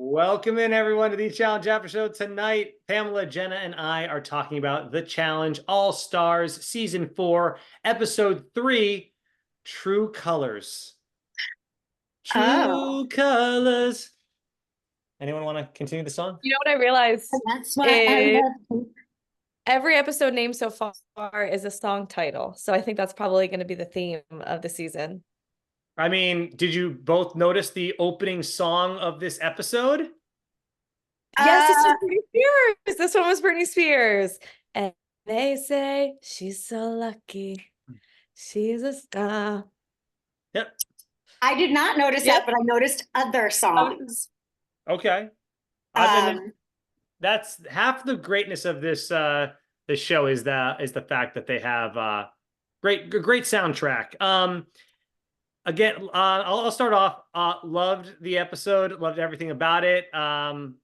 Welcome in, everyone, to the Challenge Aftershow. Tonight, Pamela, Jenna, and I are talking about The Challenge All-Stars Season 4, Episode 3, True Colors. True Colors. Anyone want to continue the song? You know what I realized? That's why I love Every episode name so far is a song title. So I think that's probably going to be the theme of the season. I mean, did you both notice the opening song of this episode? Yes, this was Britney Spears. This one was Britney Spears. And they say she's so lucky. She's a star. Yep. I did not notice that, but I noticed other songs. Okay. That's half the greatness of this show is the fact that they have great soundtrack. Again, I'll start off. Loved the episode, loved everything about it. I'm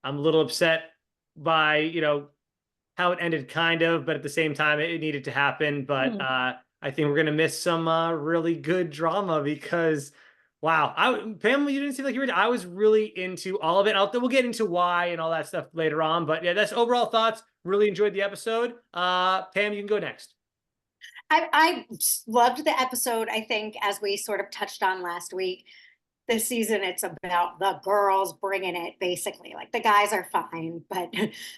a little upset by how it ended, kind of, but at the same time, it needed to happen. But I think we're gonna miss some really good drama because, wow, Pam, you didn't seem like you were. I was really into all of it. We'll get into why and all that stuff later on. But yeah, that's overall thoughts. Really enjoyed the episode. Pam, you can go next. I loved the episode. I think, as we sort of touched on last week, this season it's about the girls bringing it, basically. Like, the guys are fine, but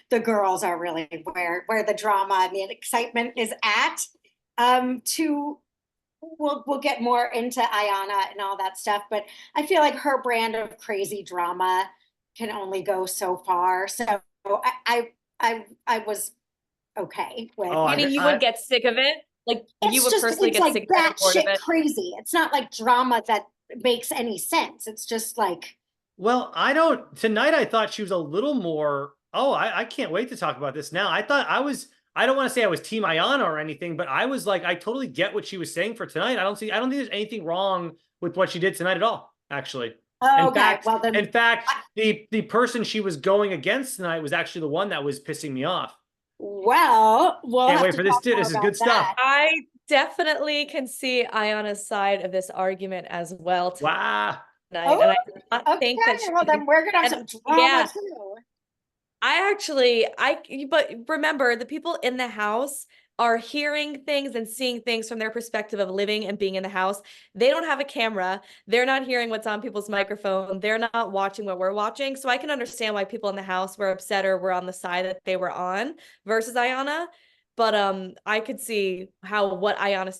the girls are really where the drama and the excitement is at. We'll get more into Ayanna and all that stuff, but I feel like her brand of crazy drama can only go so far. So I was okay with. Meaning you would get sick of it? Like, you would personally get sick of it? Crazy. It's not like drama that makes any sense. It's just like. Well, tonight I thought she was a little more. Oh, I can't wait to talk about this now. I don't want to say I was Team Ayanna or anything, but I was like, I totally get what she was saying for tonight. I don't think there's anything wrong with what she did tonight at all, actually. Oh, okay. Well, then, in fact, the person she was going against tonight was actually the one that was pissing me off. Well, can't wait for this too. This is good stuff. I definitely can see Ayanna's side of this argument as well. Wow. And I think that well, then we're gonna have some drama too. But remember, the people in the house are hearing things and seeing things from their perspective of living and being in the house. They don't have a camera. They're not hearing what's on people's microphone. They're not watching what we're watching. So I can understand why people in the house were upset or were on the side that they were on versus Ayanna. But I could see how what Ayanna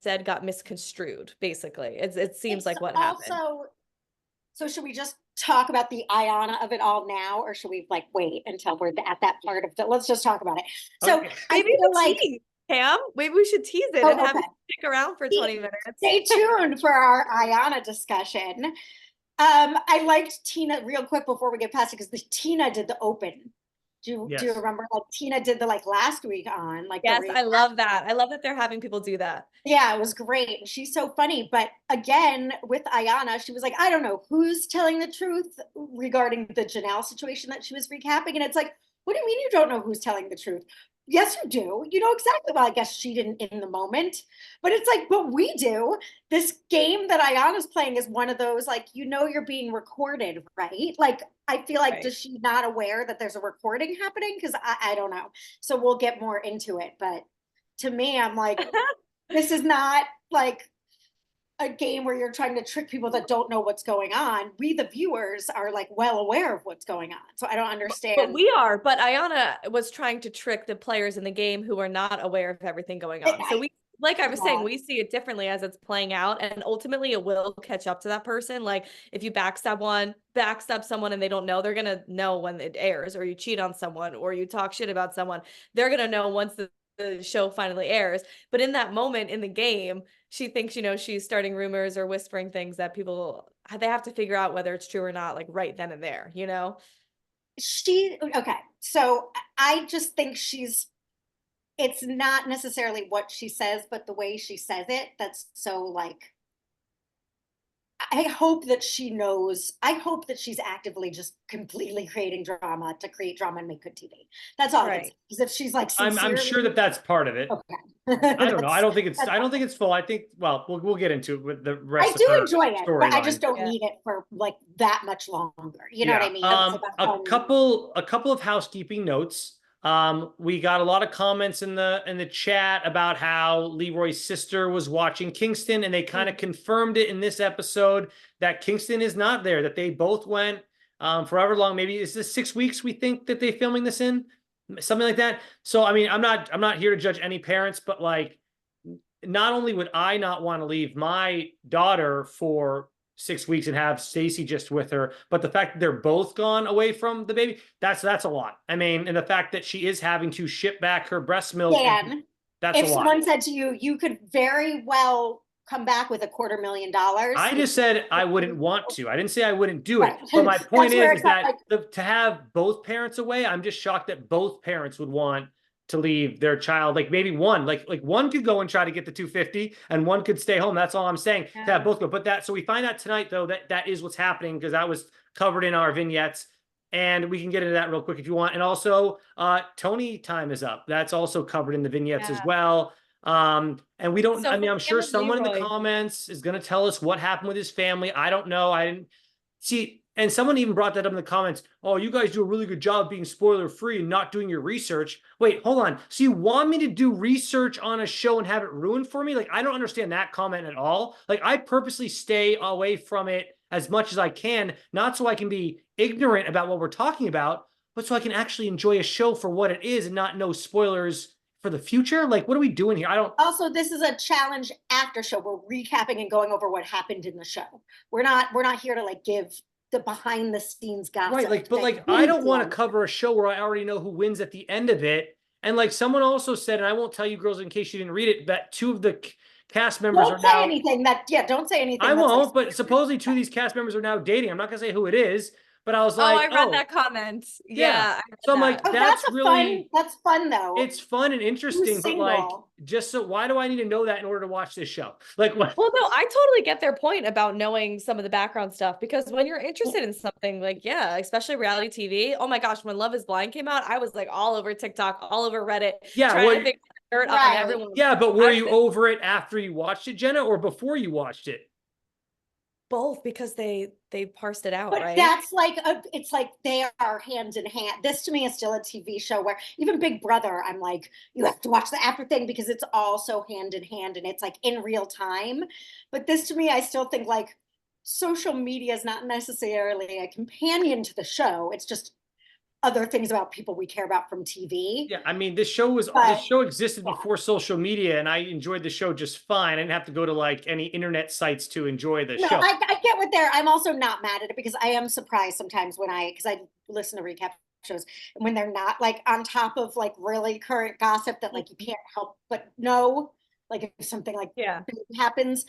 said got misconstrued, basically. It seems like what happened. So should we just talk about the Ayanna of it all now, or should we wait until we're at that part of it? Let's just talk about it. So okay. Maybe Pam, maybe we should tease it and have you stick around for 20 minutes. Stay tuned for our Ayanna discussion. I liked Tina real quick before we get past it, because Tina did the open. Do you remember? Tina did the last week on Yes, I love that. I love that they're having people do that. Yeah, it was great. She's so funny. But again, with Ayanna, she was like, I don't know who's telling the truth regarding the Janelle situation that she was recapping. And it's like, what do you mean you don't know who's telling the truth? Yes, you do. You know exactly. Well, I guess she didn't in the moment, but it's like, but we do. This game that Ayanna's playing is one of those, you're being recorded, right? I feel like, does she not aware that there's a recording happening? Because I don't know. So we'll get more into it. But to me, I'm like, this is not a game where you're trying to trick people that don't know what's going on. We, the viewers, are well aware of what's going on. So I don't understand. But we are. But Ayanna was trying to trick the players in the game who are not aware of everything going on. So we, like I was saying, we see it differently as it's playing out, and ultimately it will catch up to that person. If you backstab someone and they don't know, they're gonna know when it airs, or you cheat on someone, or you talk shit about someone. They're gonna know once the show finally airs. But in that moment in the game, she thinks, she's starting rumors or whispering things that people, they have to figure out whether it's true or not, right then and there, Okay. So I just think it's not necessarily what she says, but the way she says it, that's so I hope that she knows. I hope that she's actively just completely creating drama to create drama and make good TV. That's all I can say. Right. Because if she's like I'm sure that sincerely, that's part of it. okay. I don't know. I don't think That's I don't think fine. it's full. I think, well, we'll get into it with the I rest of do her enjoy it, but I just storyline. don't Yeah. need it for like that much longer. You know what Yeah. I mean? It's like a fun. A couple of housekeeping notes. We got a lot of comments in the chat about how Leroy's sister was watching Kingston, and they kind of confirmed it in this episode that Kingston is not there, that they both went forever long. Maybe is this 6 weeks we think that they filming this in? Something like that. So I mean, I'm not here to judge any parents, but like, not only would I not want to leave my daughter for 6 weeks and have Stacy just with her, but the fact that they're both gone away from the baby, that's a lot. I mean, and the fact that she is having to ship back her breast milk, Dan, that's if a lot. someone said to you, you could very well come back with $250,000. I just said I wouldn't want to. I didn't say I wouldn't do it. Right. But my point That's where is it's not that like, to have both parents away, I'm just shocked that both parents would want to leave their child. Like maybe one, like one could go and try to get the 250 and one could stay home. That's all I'm saying. Yeah. To have both go. But that, so we find out tonight though that is what's happening, because that was covered in our vignettes. And we can get into that real quick if you want. And also Tony time is up. That's also covered in the vignettes as well. And we don't, So I mean, I'm sure for someone in the Leroy, comments is going to tell us what happened with his family. I don't know. I didn't see. And someone even brought that up in the comments. Oh, you guys do a really good job being spoiler free and not doing your research. Wait, hold on. So you want me to do research on a show and have it ruined for me? Like, I don't understand that comment at all. Like, I purposely stay away from it as much as I can, not so I can be ignorant about what we're talking about, but so I can actually enjoy a show for what it is and not know spoilers for the future. Like, what are we doing here? I don't. also, this is a challenge after show. We're recapping and going over what happened in the show. We're not here to like give the behind the scenes gossip. Right, like, but like, I don't want to cover a show where I already know who wins at the end of it. And like someone also said, and I won't tell you girls in case you didn't read it, that two of the cast members Don't are say now. anything that, yeah, don't say anything. I that's, like, won't, but supposedly two of these cast members are now dating. I'm not gonna say who it is, but I was like, I read that comment. Yeah. I read So I'm that. like, that's really that's fun though. it's fun and interesting, but like, single. just so why do I need to know that in order to watch this show? Like, what? Well, no, I totally get their point about knowing some of the background stuff, because when you're interested in something, like, yeah, especially reality TV. Oh my gosh, when Love is Blind came out, I was like all over TikTok, all over Reddit, Yeah, trying well, to figure dirt on Right. everyone. Yeah, but were you over it after you watched it, Jenna, or before you watched it? Both, because they parsed it out, But right? that's like it's like they are hand in hand. This to me is still a TV show where even Big Brother, I'm like, you have to watch the after thing because it's all so hand in hand and it's like in real time. But this to me, I still think like social media is not necessarily a companion to the show. It's just other things about people we care about from TV. Yeah, I mean, this show existed before social media, and I enjoyed the show just fine. I didn't have to go to like any internet sites to enjoy the show. I get what I'm also not mad at it because I am surprised sometimes because I listen to recap shows and when they're not like on top of like really current gossip that like you can't help but know, like if something like happens.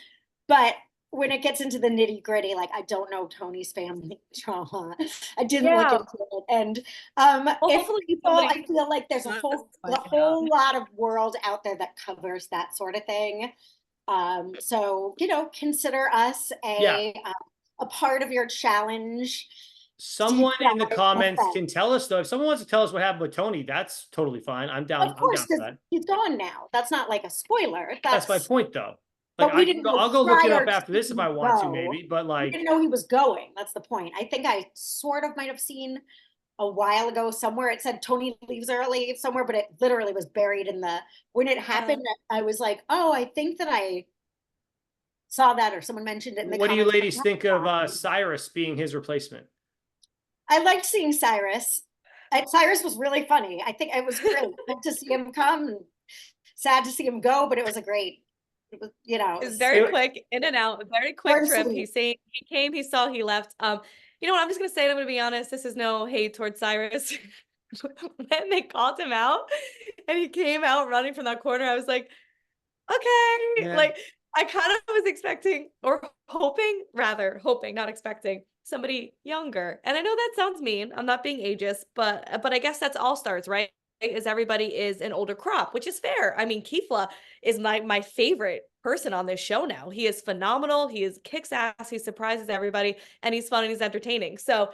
But when it gets into the nitty gritty, like I don't know Tony's family drama. I didn't look into it. And hopefully I feel like there's a whole lot of world out there that covers that sort of thing. So, consider us a part of your challenge. Someone in the comments can tell us though. If someone wants to tell us what happened with Tony, that's totally fine. I'm down. Of course, I'm down for that. he's gone now. That's not like a spoiler. That's my point though. Like, I'll go look it up after this if I want to, maybe. But like, I didn't know he was going. That's the point. I think I sort of might have seen a while ago somewhere it said Tony leaves early somewhere, but it literally was buried in when it happened. I was like, oh, I think that I saw that, or someone mentioned it in the what do you comments. ladies think of Cyrus being his replacement? I liked seeing Cyrus. Cyrus was really funny. I think it was great. Good to see him come, and sad to see him go, but it was a great. It was, it's very quick, in and out, very quick trip. He came, he saw, he left. You know what? I'm just gonna say it. I'm gonna be honest. This is no hate towards Cyrus. When they called him out, and he came out running from that corner, I was like, okay, like I kind of was expecting or hoping, not expecting somebody younger. And I know that sounds mean. I'm not being ageist, but I guess that's all stars, right? Is everybody is an older crop, which is fair. I mean, Kifla is my favorite person on this show now. He is phenomenal. He is kicks ass. He surprises everybody, and he's fun and he's entertaining. So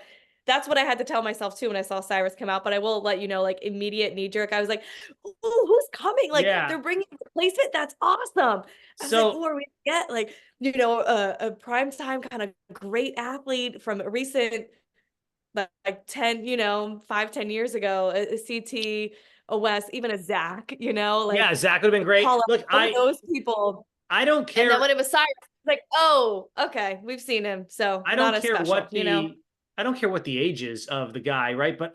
that's what I had to tell myself too when I saw Cyrus come out. But I will let you know, like, immediate knee jerk, I was like, "Ooh, who's coming? Like, Yeah. they're bringing a replacement. That's awesome." I was like, So "Who are we to get?" Like, a primetime kind of great athlete from a recent, like 10, 5, 10 years ago, a CT, a West, even a Zach, yeah, like Zach would have been great. call Look, up all those people. I don't And then care. when it was Cyrus, it's like, oh, okay, we've seen him. So I not don't as care special, what I don't care what the age is of the guy, right? But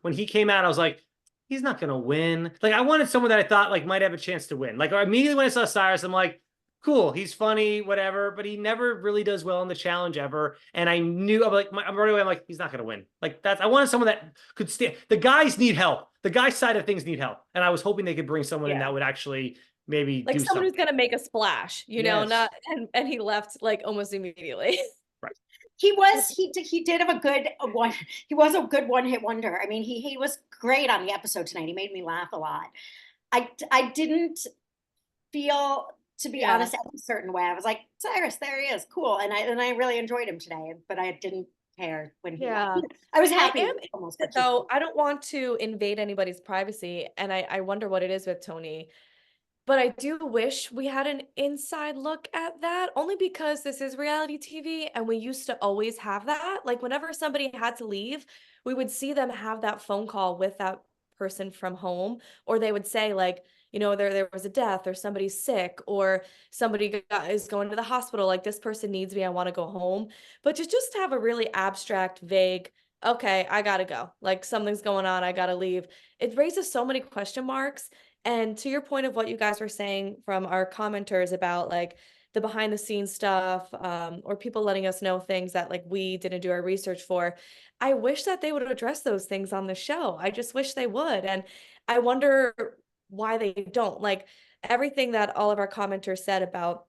when he came out, I was like, he's not gonna win. Like, I wanted someone that I thought like might have a chance to win. Like, immediately when I saw Cyrus, I'm like, cool, he's funny, whatever, but he never really does well in the challenge ever. And I knew, I'm right away, I'm like, he's not gonna win. Like, I wanted someone that could stand. The guys need help. The guys' side of things need help, and I was hoping they could bring someone in that would actually maybe like do someone something. who's gonna make a splash, Yes. not and he left like almost immediately. Right. He did have a good one. He was a good one hit wonder. I mean, he was great on the episode tonight. He made me laugh a lot. I didn't feel, to be honest, a certain way. I was like, Cyrus, there he is, cool, and I really enjoyed him today. But I didn't care when he left. I was happy. I am interested, though. I don't want to invade anybody's privacy, and I wonder what it is with Tony. But I do wish we had an inside look at that, only because this is reality TV and we used to always have that. Like, whenever somebody had to leave, we would see them have that phone call with that person from home, or they would say, like, there was a death, or somebody's sick, or somebody is going to the hospital, like, this person needs me, I want to go home. But to just have a really abstract, vague, okay, I gotta go, like, something's going on, I gotta leave, it raises so many question marks. And to your point of what you guys were saying from our commenters about, like, the behind the scenes stuff, or people letting us know things that, like, we didn't do our research for, I wish that they would address those things on the show. I just wish they would. And I wonder why they don't. Like, everything that all of our commenters said about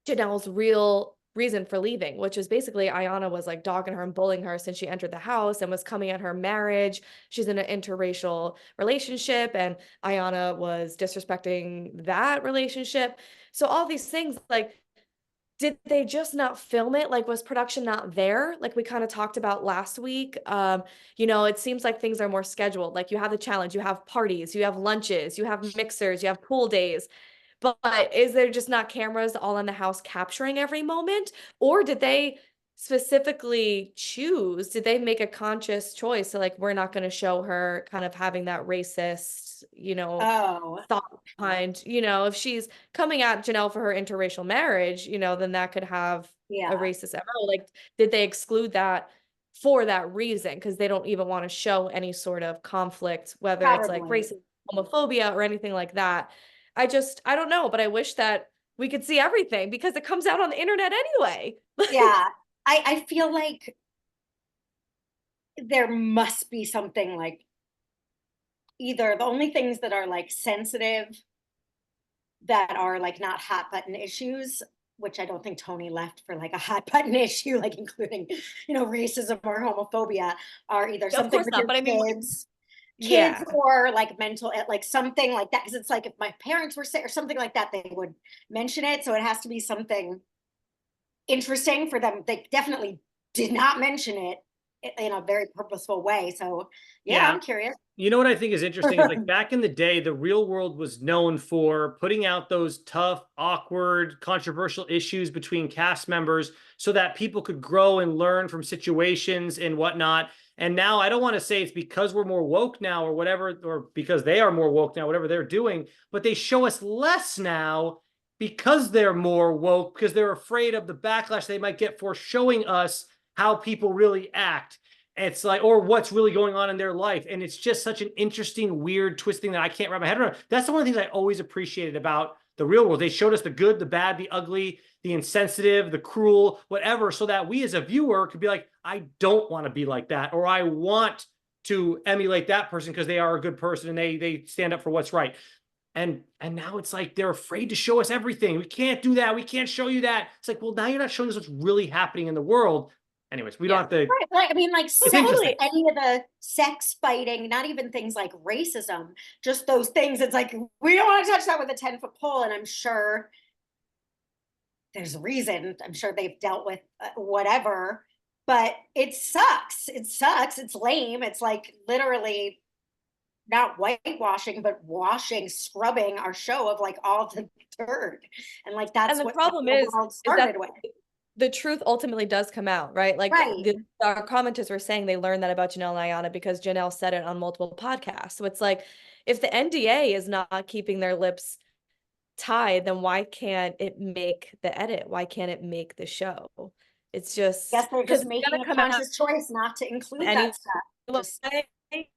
Janelle's real reason for leaving, which is basically Ayanna was like dogging her and bullying her since she entered the house and was coming at her marriage. She's in an interracial relationship, and Ayanna was disrespecting that relationship. So all these things, like, did they just not film it? Like, was production not there? Like we kind of talked about last week. It seems like things are more scheduled. Like, you have the challenge, you have parties, you have lunches, you have mixers, you have pool days. But is there just not cameras all in the house capturing every moment? Or did they specifically choose? Did they make a conscious choice? So, like, we're not going to show her kind of having that racist, thought behind, if she's coming at Janelle for her interracial marriage, then that could have a racist MO. Like, did they exclude that for that reason? Because they don't even want to show any sort of conflict, whether it's like racism, homophobia, or anything like that. I don't know, but I wish that we could see everything because it comes out on the internet anyway. Yeah. I feel like there must be something, like, either the only things that are like sensitive, that are like not hot button issues, which I don't think Tony left for like a hot button issue, like including, racism or homophobia, are either something with your kids. Kids, or like mental, like something like that, because it's like if my parents were sick or something like that, they would mention it. So it has to be something interesting for them. They definitely did not mention it in a very purposeful way. So yeah. I'm curious. You know what I think is interesting is, like, back in the day, the Real World was known for putting out those tough, awkward, controversial issues between cast members so that people could grow and learn from situations and whatnot. And now, I don't want to say it's because we're more woke now or whatever, or because they are more woke now, whatever they're doing, but they show us less now because they're more woke, because they're afraid of the backlash they might get for showing us how people really act. It's like, or what's really going on in their life. And it's just such an interesting, weird, twisting that I can't wrap my head around. That's the one of the things I always appreciated about the Real World. They showed us the good, the bad, the ugly, the insensitive, the cruel, whatever, so that we as a viewer could be like, I don't want to be like that, or I want to emulate that person because they are a good person and they stand up for what's right. And now it's like they're afraid to show us everything. We can't do that. We can't show you that. It's like, well, now you're not showing us what's really happening in the world. Anyways, we don't have to. Right. Like, I mean, like, totally any of the sex fighting, not even things like racism, just those things. It's like, we don't want to touch that with a 10-foot pole. And I'm sure there's a reason. I'm sure they've dealt with whatever, but it sucks. It sucks. It's lame. It's like literally not whitewashing, but washing, scrubbing our show of like all the dirt. And like that's And the what problem the is world that started with. the truth ultimately does come out, right? Like Right. our commenters were saying they learned that about Janelle and Ayanna because Janelle said it on multiple podcasts. So it's like, if the NDA is not keeping their lips tied, then why can't it make the edit? Why can't it make the show? It's just Guess they're because just it's making gonna a come out conscious choice not to include any that stuff. Just way.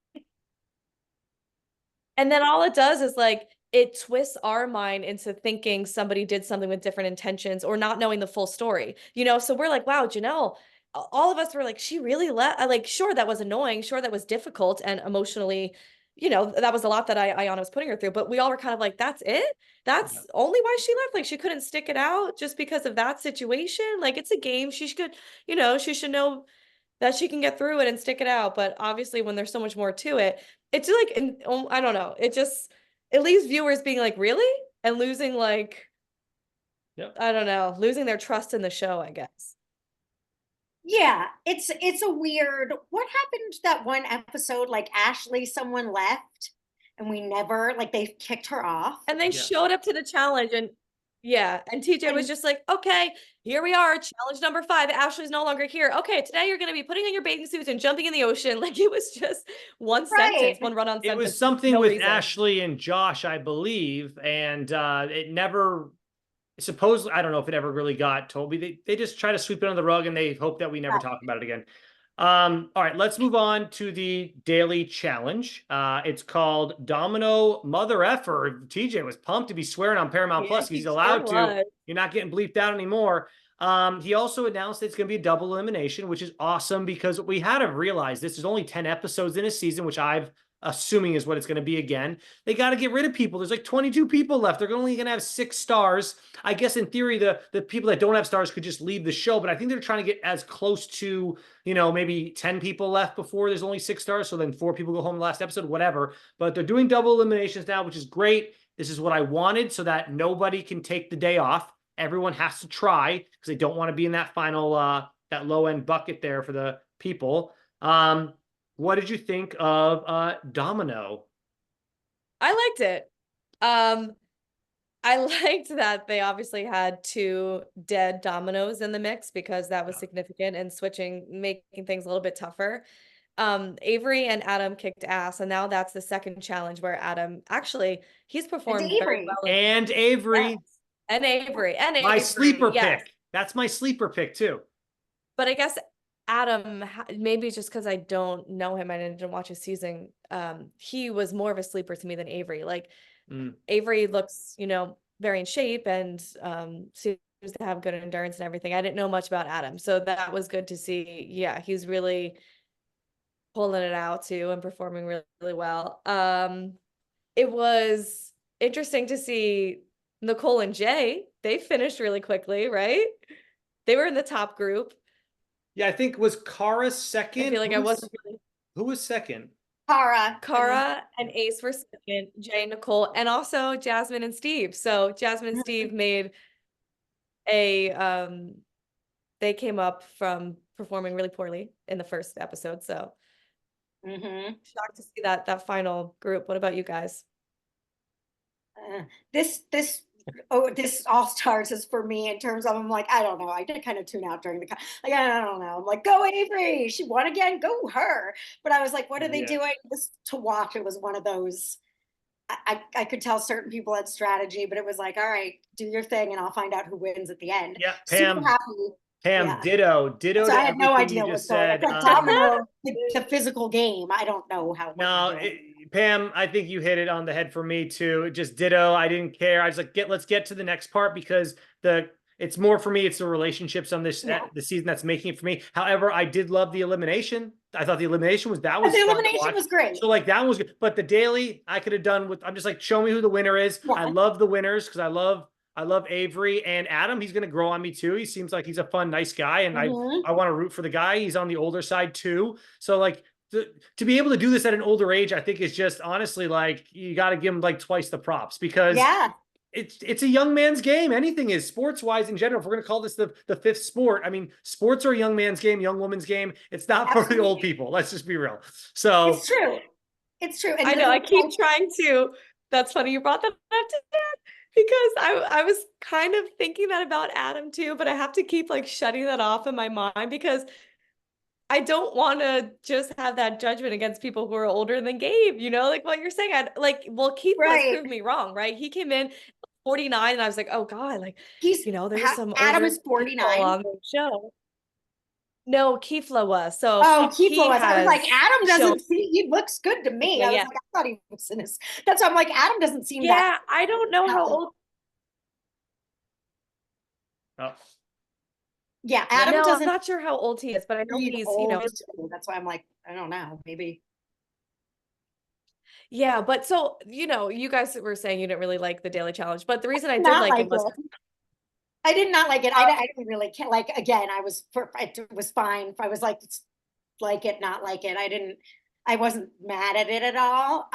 And then all it does is like it twists our mind into thinking somebody did something with different intentions or not knowing the full story. So we're like, wow, Janelle, all of us were like, she really like, sure, that was annoying. Sure, that was difficult and emotionally, that was a lot that Ayanna was putting her through. But we all were kind of like, that's it? That's only why she left? Like, she couldn't stick it out just because of that situation? Like, it's a game. She should know that she can get through it and stick it out. But obviously, when there's so much more to it, it's like, I don't know. It leaves viewers being like, really? And losing like, I don't know, losing their trust in the show, I guess. yeah, it's a weird. What happened to that one episode? Like Ashley, someone left, and we never like they kicked her off. And they showed up to the challenge, and TJ was just like, okay, here we are, challenge number 5. Ashley's no longer here. Okay, today you're going to be putting on your bathing suits and jumping in the ocean. Like, it was just one sentence, one run-on sentence. It was something with Ashley and Josh, I believe, and it never. Supposedly, I don't know if it ever really got told me. They just try to sweep it under the rug and they hope that we never talk about it again. All right, let's move on to the daily challenge. It's called Domino Mother Effer. TJ was pumped to be swearing on Paramount Plus. He's allowed to. You're not getting bleeped out anymore. He also announced that it's going to be a double elimination, which is awesome because we had to realize this is only 10 episodes in a season, which I've assuming is what it's going to be again. They got to get rid of people. There's like 22 people left. They're only going to have 6 stars. I guess in theory, the people that don't have stars could just leave the show, but I think they're trying to get as close to, maybe 10 people left before there's only 6 stars. So then 4 people go home the last episode, whatever. But they're doing double eliminations now, which is great. This is what I wanted so that nobody can take the day off. Everyone has to try because they don't want to be in that final, that low end bucket there for the people. What did you think of Domino? I liked it. I liked that they obviously had 2 dead dominoes in the mix because that was significant and making things a little bit tougher. Avery and Adam kicked ass, and now that's the second challenge where Adam he's performed very well. And Avery. Yes. And Avery. My sleeper pick. That's my sleeper pick too. But I guess Adam, maybe just because I don't know him and I didn't watch his season, he was more of a sleeper to me than Avery. Like Avery looks, very in shape and seems to have good endurance and everything. I didn't know much about Adam, so that was good to see. Yeah, he's really pulling it out too and performing really, really well. It was interesting to see Nicole and Jay. They finished really quickly, right? They were in the top group. Yeah, I think was Cara second. I feel like I wasn't really. Who was second? Cara and Ace were second, Jay, Nicole, and also Jasmine and Steve. So Jasmine and Steve made they came up from performing really poorly in the first episode. So shocked to see that final group. What about you guys? This All Stars is for me in terms of, I'm like, I don't know. I did kind of tune out during I don't know. I'm like, go Avery. She won again. Go her. But I was like, what are they doing? This to watch. It was one of those. I could tell certain people had strategy, but it was like, all right, do your thing and I'll find out who wins at the end. Yeah, Pam. Super happy. Pam, ditto. So I had no idea what was going on. It's like domino, the physical game. I don't know how. No, Pam, I think you hit it on the head for me too. Just ditto. I didn't care. I was like, let's get to the next part because it's more for me. It's the relationships on this the season that's making it for me. However, I did love the elimination. I thought the elimination was great. So like that was good. But the daily I could have done with. I'm just like, show me who the winner is. Yeah. I love the winners because I love Avery and Adam. He's going to grow on me too. He seems like he's a fun, nice guy. And I want to root for the guy. He's on the older side too. So like to be able to do this at an older age, I think is just honestly, like, you got to give him like twice the props because it's a young man's game. Anything is, sports wise in general. If we're going to call this the fifth sport, I mean, sports are a young man's game, young woman's game. It's not for the old people. Let's just be real. So It's true. It's true. And I know I keep trying to. That's funny you brought that up to that, because I was kind of thinking that about Adam too, but I have to keep like shutting that off in my mind because I don't want to just have that judgment against people who are older than Gabe, you know, like what you're saying. Well, Keith was Right. proved me wrong, right? He came in 49 and I was like, oh God, like, He's, you know, there's some Adam older is people 49. on the show. No, Keefla was. So Oh, he Keefla was. I was like, has Adam shown. doesn't see, he looks good to me. I was Yeah. like, I thought he was in his, that's why I'm like, Adam doesn't seem that. Yeah, I don't know how old. oh, Yeah, Adam No, I'm doesn't not sure how old he is, but I know read he's, old you know, to me. That's why I'm like, I don't know, maybe. yeah, but so, you know, you guys were saying you didn't really like the Daily Challenge, but the reason I did Not like it was I did not like it. I didn't really care. Like, again, it was fine. I was like it, not like it. I wasn't mad at it at all.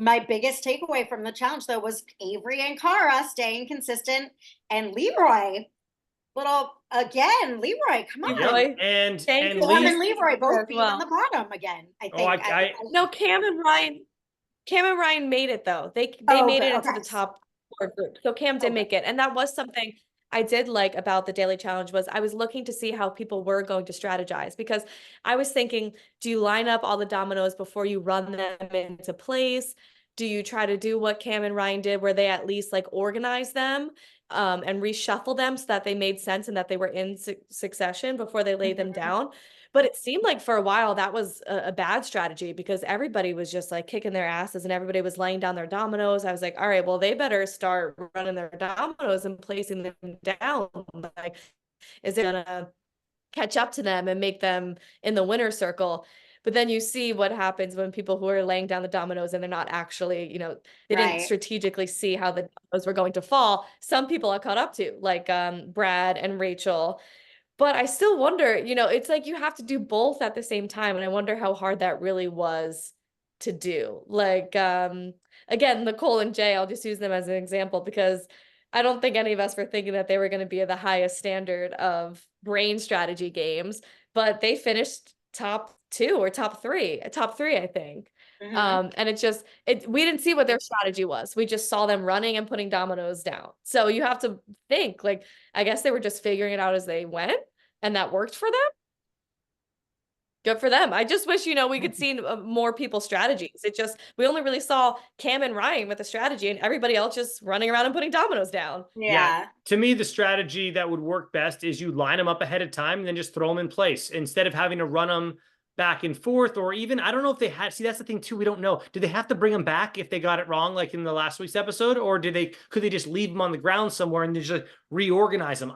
My biggest takeaway from the challenge though was Avery and Cara staying consistent, and Leroy, Leroy, come on. Leroy. and Thank and you. Cam Lee, and Leroy as both being well. on the bottom again. I Oh, think. No, Cam and Ryan made it though. They Oh, made good. it into Okay. the top 4 group. So Cam did Okay. make it. And that was something I did like about the Daily Challenge was I was looking to see how people were going to strategize, because I was thinking, do you line up all the dominoes before you run them into place? Do you try to do what Cam and Ryan did where they at least like organize them and reshuffle them so that they made sense and that they were in succession before they laid them down? But it seemed like for a while that was a bad strategy because everybody was just like kicking their asses and everybody was laying down their dominoes. I was like, all right, well, they better start running their dominoes and placing them down. Like, is it gonna catch up to them and make them in the winner's circle? But then you see what happens when people who are laying down the dominoes and they're not actually, you know, they didn't Right. strategically see how the dominoes were going to fall. Some people are caught up to, like Brad and Rachel. But I still wonder, you know, it's like you have to do both at the same time. And I wonder how hard that really was to do. Like, again, Nicole and Jay, I'll just use them as an example because I don't think any of us were thinking that they were going to be at the highest standard of brain strategy games, but they finished top 2 or top 3, I think. Mhm. And we didn't see what their strategy was. We just saw them running and putting dominoes down. So you have to think, like, I guess they were just figuring it out as they went, and that worked for them. Good for them. I just wish, you know, we could see more people's strategies. We only really saw Cam and Ryan with a strategy and everybody else just running around and putting dominoes down. Yeah. To me, the strategy that would work best is you line them up ahead of time and then just throw them in place instead of having to run them back and forth, or even, I don't know if they had, see, that's the thing too. We don't know. Did they have to bring them back if they got it wrong, like in the last week's episode, or could they just leave them on the ground somewhere and just reorganize them?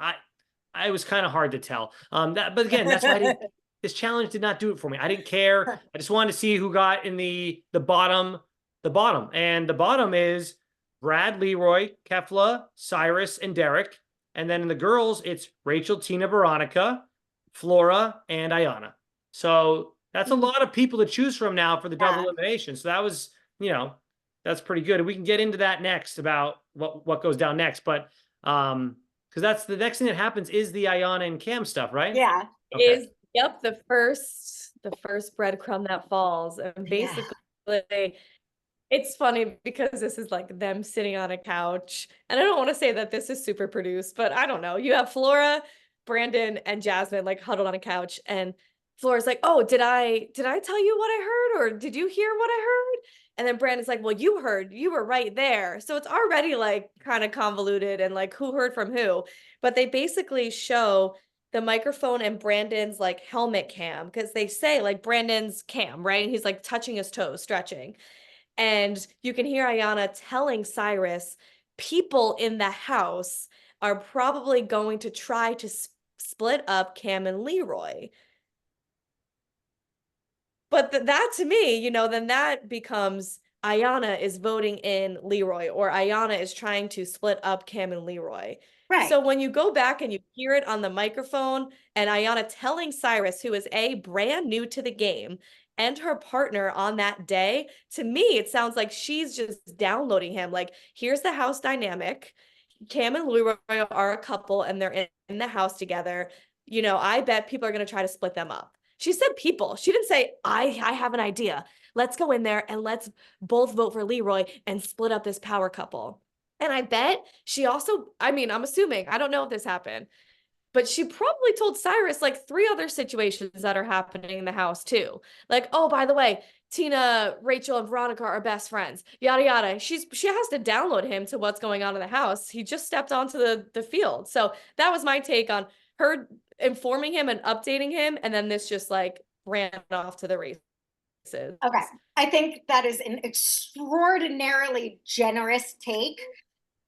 I was kind of hard to tell. But again, that's why this challenge did not do it for me. I didn't care. I just wanted to see who got in the bottom, and the bottom is Brad, Leroy, Kefla, Cyrus, and Derek. And then in the girls, it's Rachel, Tina, Veronica, Flora, and Ayanna. So that's a lot of people to choose from now for the double elimination. So that was, you know, that's pretty good. And we can get into that next about what goes down next. But because that's the next thing that happens is the Ayanna and Cam stuff, right? Yeah. Okay. Yep, the first breadcrumb that falls. And basically it's funny because this is like them sitting on a couch. And I don't want to say that this is super produced, but I don't know. You have Flora, Brandon, and Jasmine like huddled on a couch, and Flora's like, "Oh, did I tell you what I heard, or did you hear what I heard?" And then Brandon's like, "Well, you heard, you were right there." So it's already like kind of convoluted and like who heard from who. But they basically show the microphone and Brandon's like helmet cam, because they say like Brandon's cam, right? And he's like touching his toes, stretching. And you can hear Ayanna telling Cyrus, people in the house are probably going to try to split up Cam and Leroy. But that to me, you know, then that becomes Ayanna is voting in Leroy, or Ayanna is trying to split up Cam and Leroy. Right. So when you go back and you hear it on the microphone and Ayanna telling Cyrus, who is brand new to the game, and her partner on that day, to me, it sounds like she's just downloading him. Like, here's the house dynamic. Cam and Leroy are a couple and they're in the house together. You know, I bet people are going to try to split them up. She said people. She didn't say, I have an idea. Let's go in there and let's both vote for Leroy and split up this power couple. And I bet she also, I mean, I'm assuming, I don't know if this happened, but she probably told Cyrus like 3 other situations that are happening in the house too. Like, oh, by the way, Tina, Rachel, and Veronica are best friends. Yada yada. She has to download him to what's going on in the house. He just stepped onto the field. So that was my take on her informing him and updating him, and then this just like ran off to the races. Okay. I think that is an extraordinarily generous take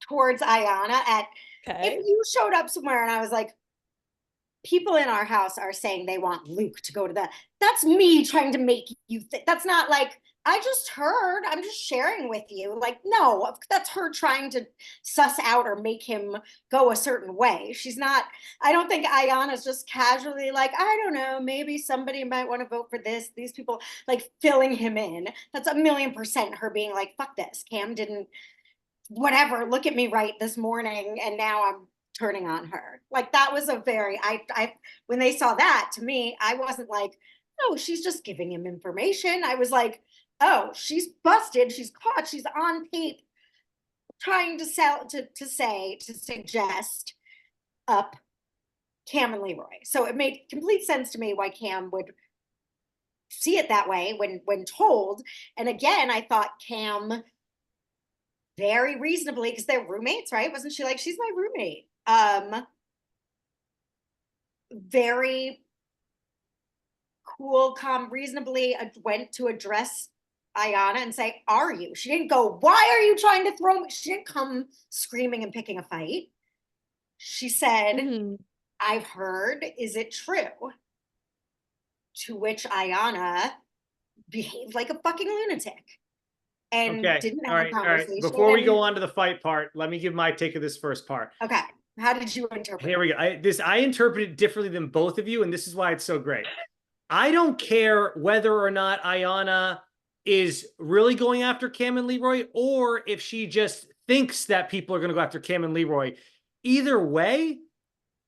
towards Ayanna. Okay. If you showed up somewhere and I was like, people in our house are saying they want Luke to go to that's me trying to make you think. That's not like, I just heard, I'm just sharing with you. Like, no, that's her trying to suss out or make him go a certain way. She's not, I don't think Ayanna's just casually like, I don't know, maybe somebody might want to vote for these people, like filling him in. That's 1,000,000% her being like, fuck this. Cam didn't, whatever, look at me right this morning. And now I'm turning on her. Like, that was a very, when they saw that, to me, I wasn't like, oh, she's just giving him information. I was like, oh, she's busted, she's caught, she's on tape trying to suggest up Cam and Leroy. So it made complete sense to me why Cam would see it that way when told. And again, I thought Cam very reasonably, because they're roommates, right? Wasn't she like, she's my roommate? Very cool, calm, reasonably went to address Ayanna and say, are you? She didn't go, why are you trying to throw me? She didn't come screaming and picking a fight. She said, I've heard, is it true? To which Ayanna behaved like a fucking lunatic and didn't have a conversation. All right. Before we go on to the fight part, let me give my take of this first part. Okay. How did you interpret Here we go. I interpret it differently than both of you, and this is why it's so great. I don't care whether or not Ayanna is really going after Cam and Leroy, or if she just thinks that people are going to go after Cam and Leroy. Either way,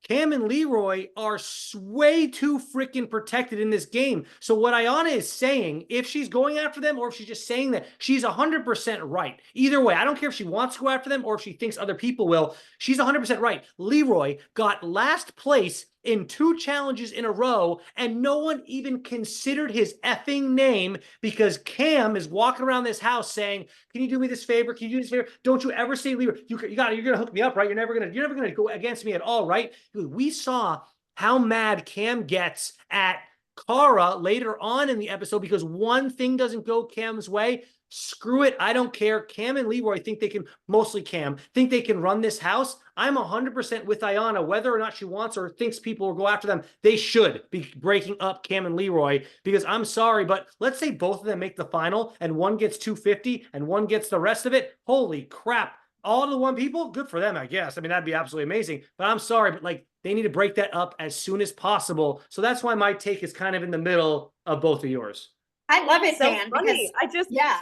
Cam and Leroy are way too freaking protected in this game. So what Ayanna is saying, if she's going after them or if she's just saying that, she's 100% right. Either way, I don't care if she wants to go after them or if she thinks other people will. She's 100% right. Leroy got last place in 2 challenges in a row, and no one even considered his effing name because Cam is walking around this house saying, can you do me this favor? Can you do this favor? Don't you ever say Leroy. You're gonna hook me up, right? You're never gonna go against me at all, right? We saw how mad Cam gets at Cara later on in the episode because one thing doesn't go Cam's way. Screw it. I don't care. Cam and Leroy think they can, mostly Cam, think they can run this house. I'm 100% with Ayanna, whether or not she wants or thinks people will go after them. They should be breaking up Cam and Leroy because I'm sorry, but let's say both of them make the final and one gets 250 and one gets the rest of it. Holy crap. All the one people, good for them, I guess. I mean, that'd be absolutely amazing, but I'm sorry, but like they need to break that up as soon as possible. So that's why my take is kind of in the middle of both of yours. I love it, so Dan, funny. because yeah.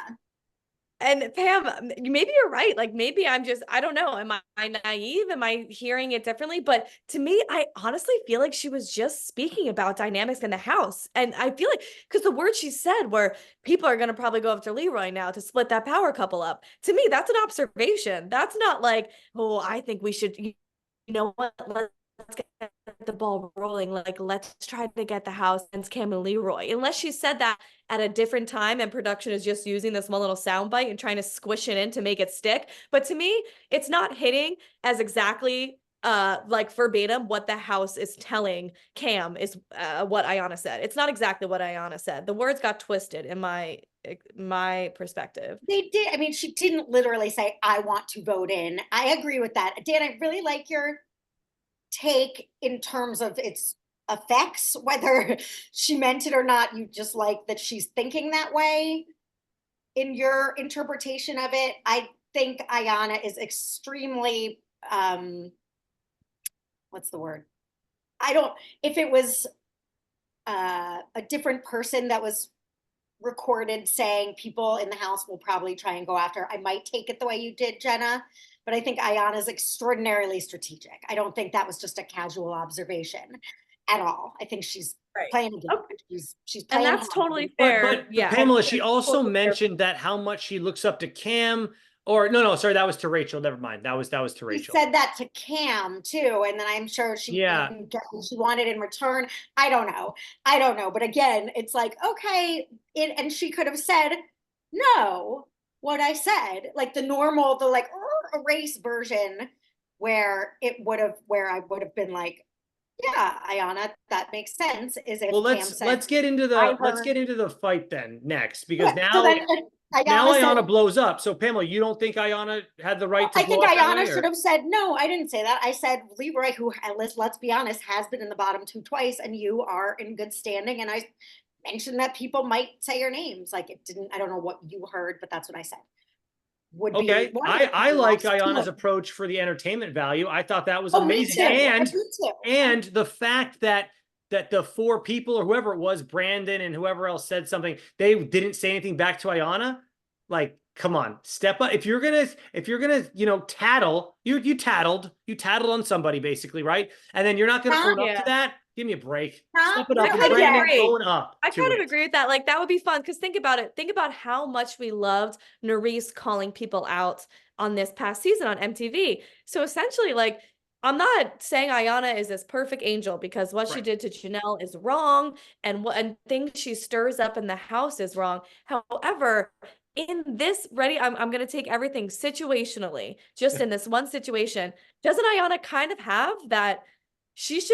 And Pam, maybe you're right. Like maybe I'm just, I don't know. Am I naive? Am I hearing it differently? But to me, I honestly feel like she was just speaking about dynamics in the house. And I feel like, because the words she said were, people are going to probably go after Leroy now to split that power couple up. To me, that's an observation. That's not like, oh, I think we should, you know what, let's get the ball rolling. Like, let's try to get the house against Cam and Leroy. Unless she said that at a different time and production is just using this one little soundbite and trying to squish it in to make it stick. But to me, it's not hitting as exactly like verbatim what the house is telling Cam is what Ayanna said. It's not exactly what Ayanna said. The words got twisted in my perspective. They did. I mean, she didn't literally say, I want to vote in. I agree with that. Dan, I really like your take in terms of its effects, whether she meant it or not. You just like that she's thinking that way in your interpretation of it. I think Ayanna is extremely, what's the word? If it was a different person that was recorded saying people in the house will probably try and go after her. I might take it the way you did, Jenna, but I think Ayanna's extraordinarily strategic. I don't think that was just a casual observation at all. I think she's playing a game. Okay. She's And playing that's hard. totally fair. But Yeah. Pamela, she also mentioned that how much she looks up to Cam, or no, sorry, that was to Rachel. Never mind. That was to She Rachel. said that to Cam too, and then I'm sure she didn't get what she wanted in return. I don't know. But again, it's like, okay, and she could have said, no, what I said, like the normal, the like erase version where I would have been like, yeah, Ayanna, that makes sense. Is if Well, Cam said, let's get into the fight then next, because okay, now so then Ayanna said, blows up. So Pamela, you don't think Ayanna had the right to I blow think up that Ayanna way, should have said, no, I didn't say that. I said Leroy, who, let's be honest, has been in the bottom two twice, and you are in good standing. And I mentioned that people might say your names. Like it didn't, I don't know what you heard, but that's what I said. Okay, I like Ayanna's approach for the entertainment value. I thought that was amazing. Me too. And the fact that the four people or whoever it was, Brandon and whoever else said something, they didn't say anything back to Ayanna. Like, come on, step up. If you're gonna, tattle, you tattled on somebody basically, right? And then you're not gonna own up to that. Give me a break. Step it up. And Brandon going up. I kind of agree with that. Like that would be fun because think about it. Think about how much we loved Nerys calling people out on this past season on MTV. So essentially, like, I'm not saying Ayanna is this perfect angel because what she did to Janelle is wrong, and things she stirs up in the house is wrong. However, in this I'm going to take everything situationally, just in this one situation. Doesn't Ayanna kind of have that? She's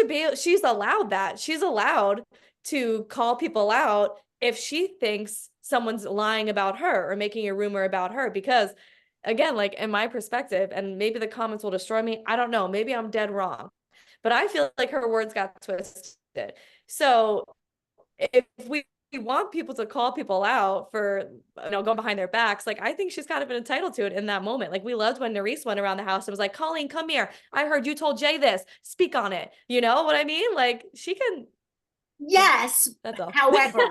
allowed to call people out if she thinks someone's lying about her or making a rumor about her, because again, like in my perspective, and maybe the comments will destroy me, I don't know, maybe I'm dead wrong, but I feel like her words got twisted. So if we want people to call people out for, going behind their backs, like I think she's kind of entitled to it in that moment. Like we loved when Nerys went around the house and was like, Colleen, come here, I heard you told Jay this, speak on it. You know what I mean? Like she can. Yes. That's all. However,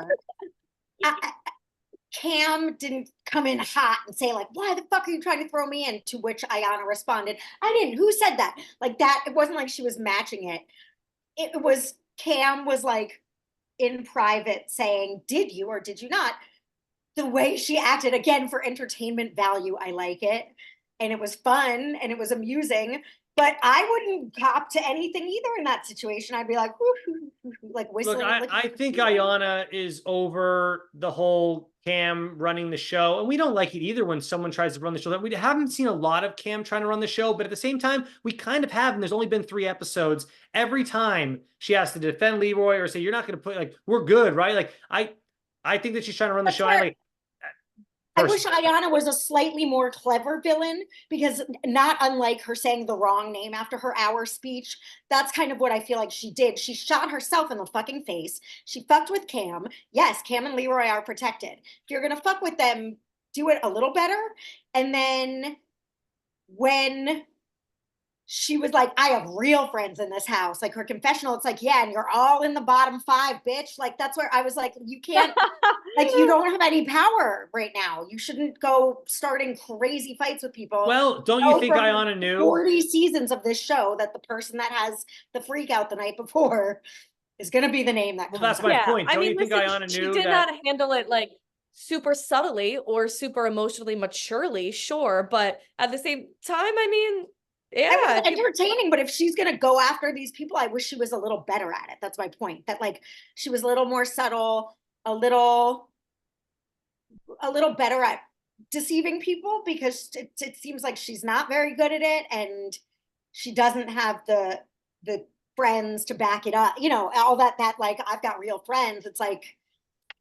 Cam didn't come in hot and say like, why the fuck are you trying to throw me in? To which Ayanna responded, I didn't. Who said that? Like that. It wasn't like she was matching it. It was Cam was like in private saying, did you or did you not? The way she acted, again, for entertainment value, I like it. And it was fun and it was amusing. But I wouldn't cop to anything either in that situation. I'd be like, like whistling. Look, I think Ayanna is over the whole Cam running the show. And we don't like it either when someone tries to run the show. We haven't seen a lot of Cam trying to run the show, but at the same time, we kind of have, and there's only been 3 episodes. Every time she has to defend Leroy or say, you're not going to put, like, we're good, right? Like, I think that she's trying to run the show. I wish Ayanna was a slightly more clever villain, because not unlike her saying the wrong name after her hour speech, that's kind of what I feel like she did. She shot herself in the fucking face. She fucked with Cam. Yes, Cam and Leroy are protected. If you're going to fuck with them, do it a little better. And then when she was like, I have real friends in this house, like her confessional, it's like, yeah, and you're all in the bottom 5, bitch. Like that's where I was like, you can't, like you don't have any power right now. You shouldn't go starting crazy fights with people. Well, don't you think Ayanna knew 40 seasons of this show that the person that has the freak out the night before is going to be the name that comes that's my point. Don't you think Ayanna knew she did not handle it like super subtly or super emotionally maturely, sure, but at the same time, I mean, yeah, it was entertaining, but if she's gonna go after these people, I wish she was a little better at it. That's my point. That like she was a little more subtle, a little better at deceiving people, because it seems like she's not very good at it, and she doesn't have the friends to back it up. All that like I've got real friends. It's like,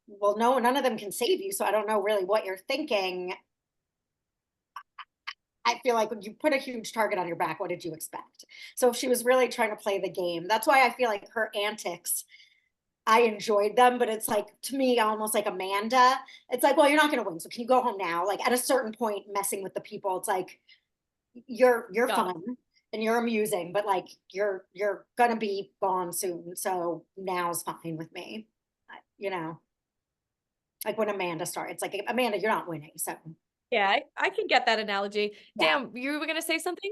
well, no, none of them can save you, so I don't know really what you're thinking. I feel like when you put a huge target on your back, what did you expect? So if she was really trying to play the game, that's why I feel like her antics, I enjoyed them, but it's like, to me, almost like Amanda. It's like, well, you're not going to win, so can you go home now? Like at a certain point, messing with the people, it's like, you're fun and you're amusing, but like you're going to be gone soon. So now's fine with me, Like when Amanda starts, like Amanda, you're not winning. So Yeah, I can get that analogy. yeah. Damn, you were gonna say something?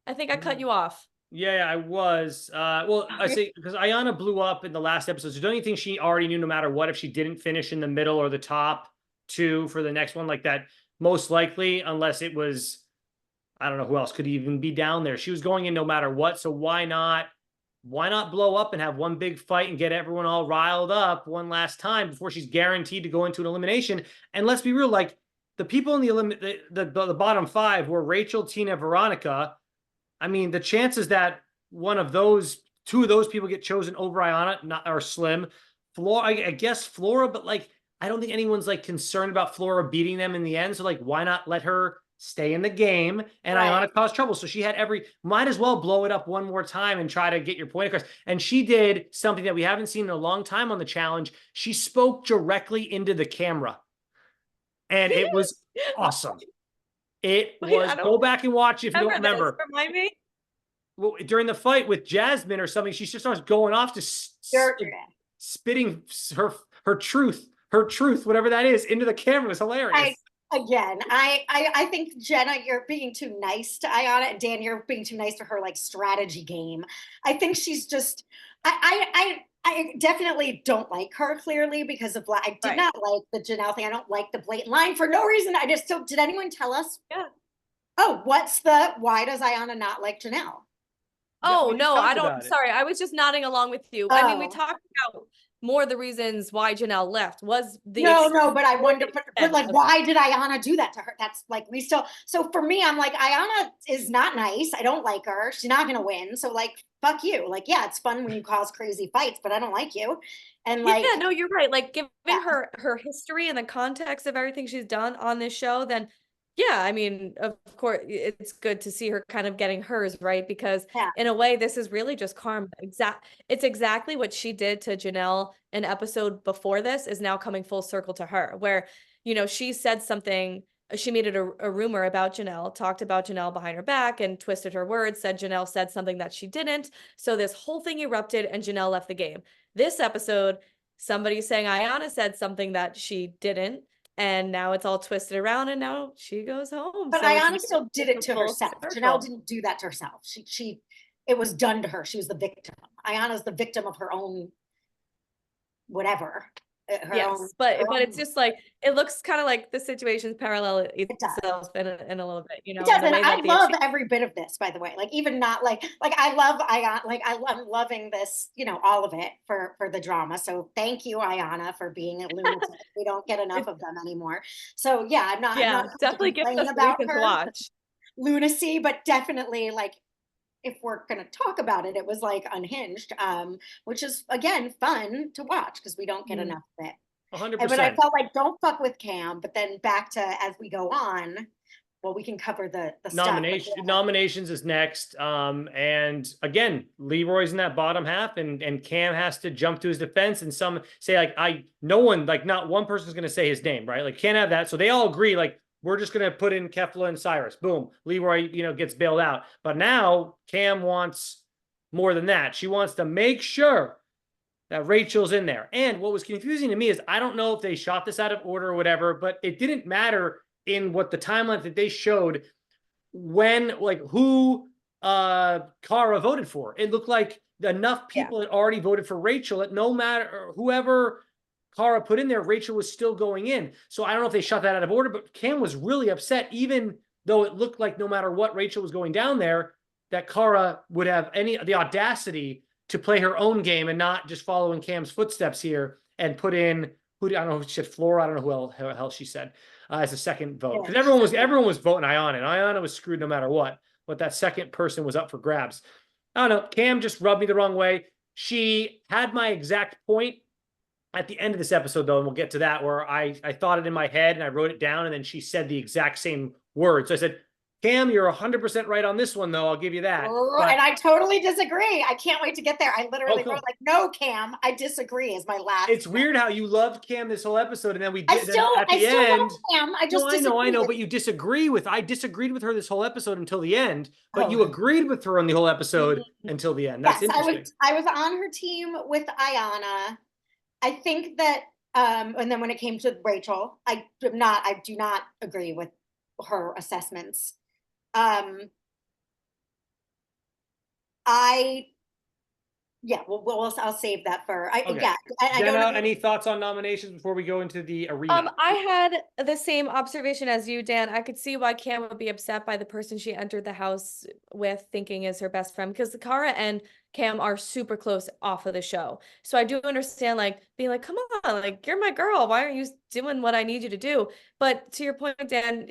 I think I cut you off. Yeah, I was. Well, I say because Ayanna blew up in the last episode. So don't you think she already knew no matter what if she didn't finish in the middle or the top two for the next one like that? Most likely, unless it was, I don't know who else could even be down there. She was going in no matter what. So why not? Why not blow up and have one big fight and get everyone all riled up one last time before she's guaranteed to go into an elimination? And let's be real, like the people in the bottom five were Rachel, Tina, Veronica. I mean, the chances that two of those people get chosen over Ayanna are slim. Flora, I guess Flora, but like, I don't think anyone's like concerned about Flora beating them in the end. So like, why not let her stay in the game and Ayanna cause trouble? So she had might as well blow it up one more time and try to get your point across. And she did something that we haven't seen in a long time on the challenge. She spoke directly into the camera and it was awesome. It was, go back and watch if you don't remember. Remind me. Well, during the fight with Jasmine or something, she just starts going off to spitting her truth, whatever that is, into the camera. It was hilarious. I think Jenna, you're being too nice to Ayanna, and Dan, you're being too nice to her like strategy game. I think she's just I definitely don't like her clearly because of I did not like the Janelle thing. I don't like the blatant line for no reason. I just don't. Did anyone tell us? Yeah. Oh, why does Ayanna not like Janelle? Oh, no, I don't. Sorry, I was just nodding along with you. Oh. I mean, we talked about more the reasons why Janelle left was the no, but I wonder, but like, why did Ayanna do that to her? That's like, so for me, I'm like, Ayanna is not nice. I don't like her. She's not going to win. So like, fuck you. Like, yeah, it's fun when you cause crazy fights, but I don't like you. And like, yeah, no, you're right. Like given her history and the context of everything she's done on this show, then yeah, I mean, of course, it's good to see her kind of getting hers, right? Because in a way, this is really just karma. It's exactly what she did to Janelle an episode before this is now coming full circle to her, where, you know, she said something, she made it a rumor about Janelle, talked about Janelle behind her back and twisted her words, said Janelle said something that she didn't. So this whole thing erupted and Janelle left the game. This episode, somebody's saying Ayanna said something that she didn't. And now it's all twisted around and now she goes home. But so Ayanna still did it to herself. Janelle didn't do that to herself. It was done to her. She was the victim. Ayanna's the victim of her own whatever. But it's just like, it looks kind of like the situation's parallel itself in a little bit, you know. It does, and I love every bit of this, by the way. Like even not like I love Ayanna, like I'm loving this, you know, all of it for the drama. So thank you, Ayanna, for being a lunatic. We don't get enough of them anymore. So yeah, I'm not definitely gives us about reason her to watch lunacy, but definitely like, if we're going to talk about it, it was like unhinged, which is again fun to watch because we don't get enough of it. 100%. But I felt like don't fuck with Cam, but then back to as we go on, well, we can cover the nominations is next. And again, Leroy's in that bottom half, and Cam has to jump to his defense. And some say like not one person's going to say his name, right? Like can't have that. So they all agree like, we're just going to put in Kefla and Cyrus. Boom. Leroy, gets bailed out. But now Cam wants more than that. She wants to make sure that Rachel's in there. And what was confusing to me is I don't know if they shot this out of order or whatever, but it didn't matter in what the timeline that they showed when, like, who Cara voted for. It looked like enough people had already voted for Rachel that no matter whoever Cara put in there, Rachel was still going in. So I don't know if they shot that out of order, but Cam was really upset, even though it looked like no matter what Rachel was going down there, that Cara would have the audacity to play her own game and not just follow in Cam's footsteps here and put in I don't know if she said Flora, I don't know who else she said as a second vote. Because everyone was voting Ayanna, and Ayanna was screwed no matter what. But that second person was up for grabs. I don't know. Cam just rubbed me the wrong way. She had my exact point at the end of this episode, though, and we'll get to that, where I thought it in my head and I wrote it down, and then she said the exact same words. So I said, Cam, you're 100% right on this one, though. I'll give you that. And I totally disagree. I can't wait to get there. I literally wrote like, no, Cam, I disagree is my last. It's weird how you loved Cam this whole episode, and then we did at the end. Love Cam. I just I know, but you disagree with. I disagreed with her this whole episode until the end, but you agreed with her on the whole episode until the end. That's interesting. I was on her team with Ayanna. I think that And then when it came to Rachel, I do not agree with her assessments. I'll save that for, Okay. yeah. I Jenna, don't agree. any thoughts on nominations before we go into the arena? I had the same observation as you, Dan. I could see why Cam would be upset by the person she entered the house with thinking is her best friend, because Cara and Cam are super close off of the show. So I do understand, like, being like, come on, like, you're my girl. Why aren't you doing what I need you to do? But to your point, Dan,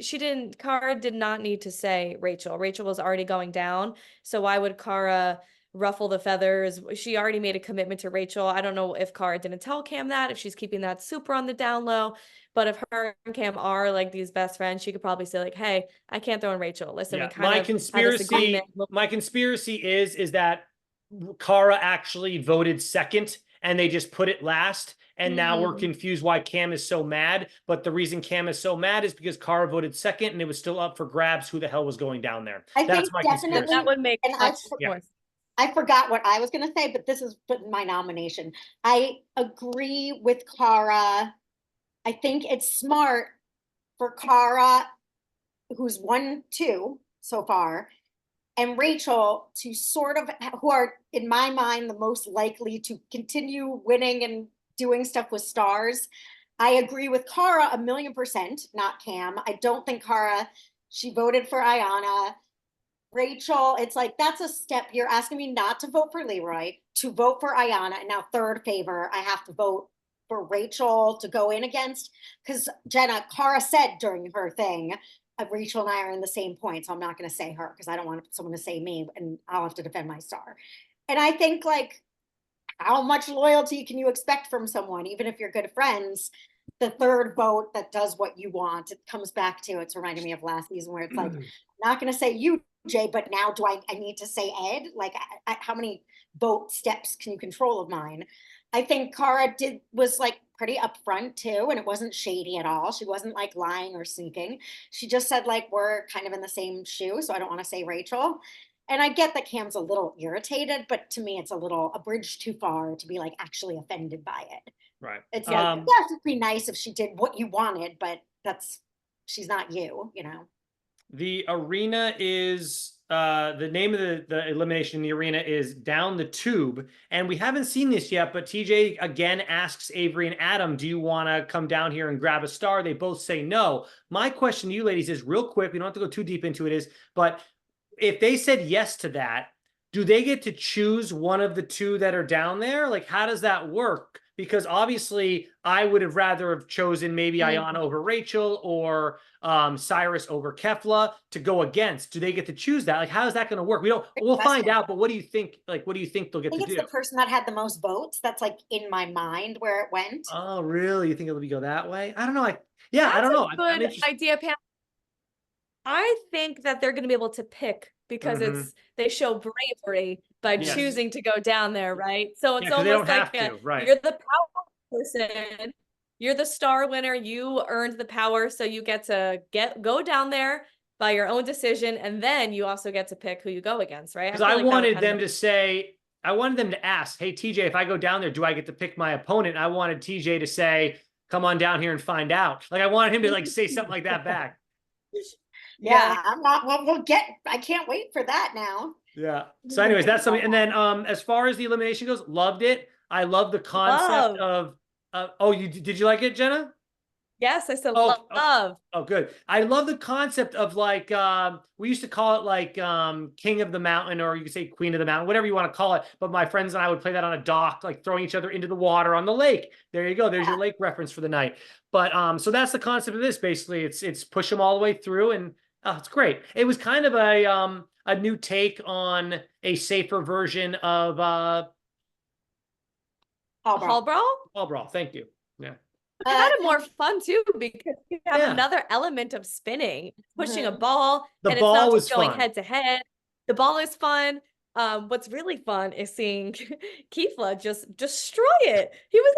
Cara did not need to say Rachel. Rachel was already going down. So why would Cara ruffle the feathers? She already made a commitment to Rachel. I don't know if Cara didn't tell Cam that, if she's keeping that super on the down low. But if her and Cam are like these best friends, she could probably say like, "Hey, I can't throw in Rachel. Listen, we kind of had this agreement." My conspiracy is that Cara actually voted second and they just put it last. And now we're confused why Cam is so mad. But the reason Cam is so mad is because Cara voted second and it was still up for grabs who the hell was going down there. That's my conspiracy. That would make much more. I forgot what I was going to say, but this is my nomination. I agree with Cara. I think it's smart for Cara, who's 1-2 so far, and Rachel to sort of, who are in my mind the most likely to continue winning and doing stuff with stars. I agree with Cara 1,000,000%, not Cam. I don't think Cara, she voted for Ayanna. Rachel, it's like, that's a step. You're asking me not to vote for Leroy, to vote for Ayanna, and now third favor, I have to vote for Rachel to go in against, because Jenna, Cara said during her thing, Rachel and I are in the same point, so I'm not going to say her because I don't want someone to say me and I'll have to defend my star. And I think, like, how much loyalty can you expect from someone, even if you're good friends? The third vote that does what you want, it comes back to, it's reminding me of last season where it's like, I'm not going to say you, Jay, but now I need to say Ed? Like, how many vote steps can you control of mine? I think Cara was like pretty upfront too, and it wasn't shady at all. She wasn't like lying or sneaking. She just said, like, we're kind of in the same shoe, so I don't want to say Rachel. And I get that Cam's a little irritated, but to me, it's a bridge too far to be like actually offended by it. Right. It's like, yes, it'd be nice if she did what you wanted, but she's not you, you know. The arena is the name of the elimination in the arena is Down the Tube. And we haven't seen this yet, but TJ again asks Avery and Adam, do you want to come down here and grab a star? They both say no. My question to you ladies is real quick. We don't have to go too deep into it, but if they said yes to that, do they get to choose one of the two that are down there? Like, how does that work? Because obviously I would have rather have chosen maybe Ayanna over Rachel or Cyrus over Kefla to go against. Do they get to choose that? Like, how is that going to work? We'll find out, but what do you think? Like, what do you think they'll get to do? I think it's the person that had the most votes. That's like in my mind where it went. Oh, really? You think it'll go that way? I don't know. I don't know. That's a good idea, Pam. I think that they're going to be able to pick because they show bravery by choosing to go down there, right? So it's almost like you're the power person, you're the star winner, you earned the power, so you get to go down there by your own decision, and then you also get to pick who you go against, right? Because I wanted them to say, I wanted them to ask, hey, TJ, if I go down there, do I get to pick my opponent? I wanted TJ to say, come on down here and find out. Like, I wanted him to like say something like that back. Yeah, I'm not. Well, I can't wait for that now. Yeah. So, anyways, that's something. And then, as far as the elimination goes, loved it. I love the concept of. Oh, did you like it, Jenna? Yes, I said love. Oh, good. I love the concept of like we used to call it like King of the Mountain, or you could say Queen of the Mountain, whatever you want to call it. But my friends and I would play that on a dock, like throwing each other into the water on the lake. There you go. There's your lake reference for the night. But so that's the concept of this. Basically, it's push them all the way through, and it's great. It was kind of a new take on a safer version of Hall Brawl. Hall Brawl. Thank you. Yeah. It had a more fun too because you have another element of spinning, pushing a ball, and it's not just going head to head. The ball is fun. What's really fun is seeing Kefla just destroy it. He was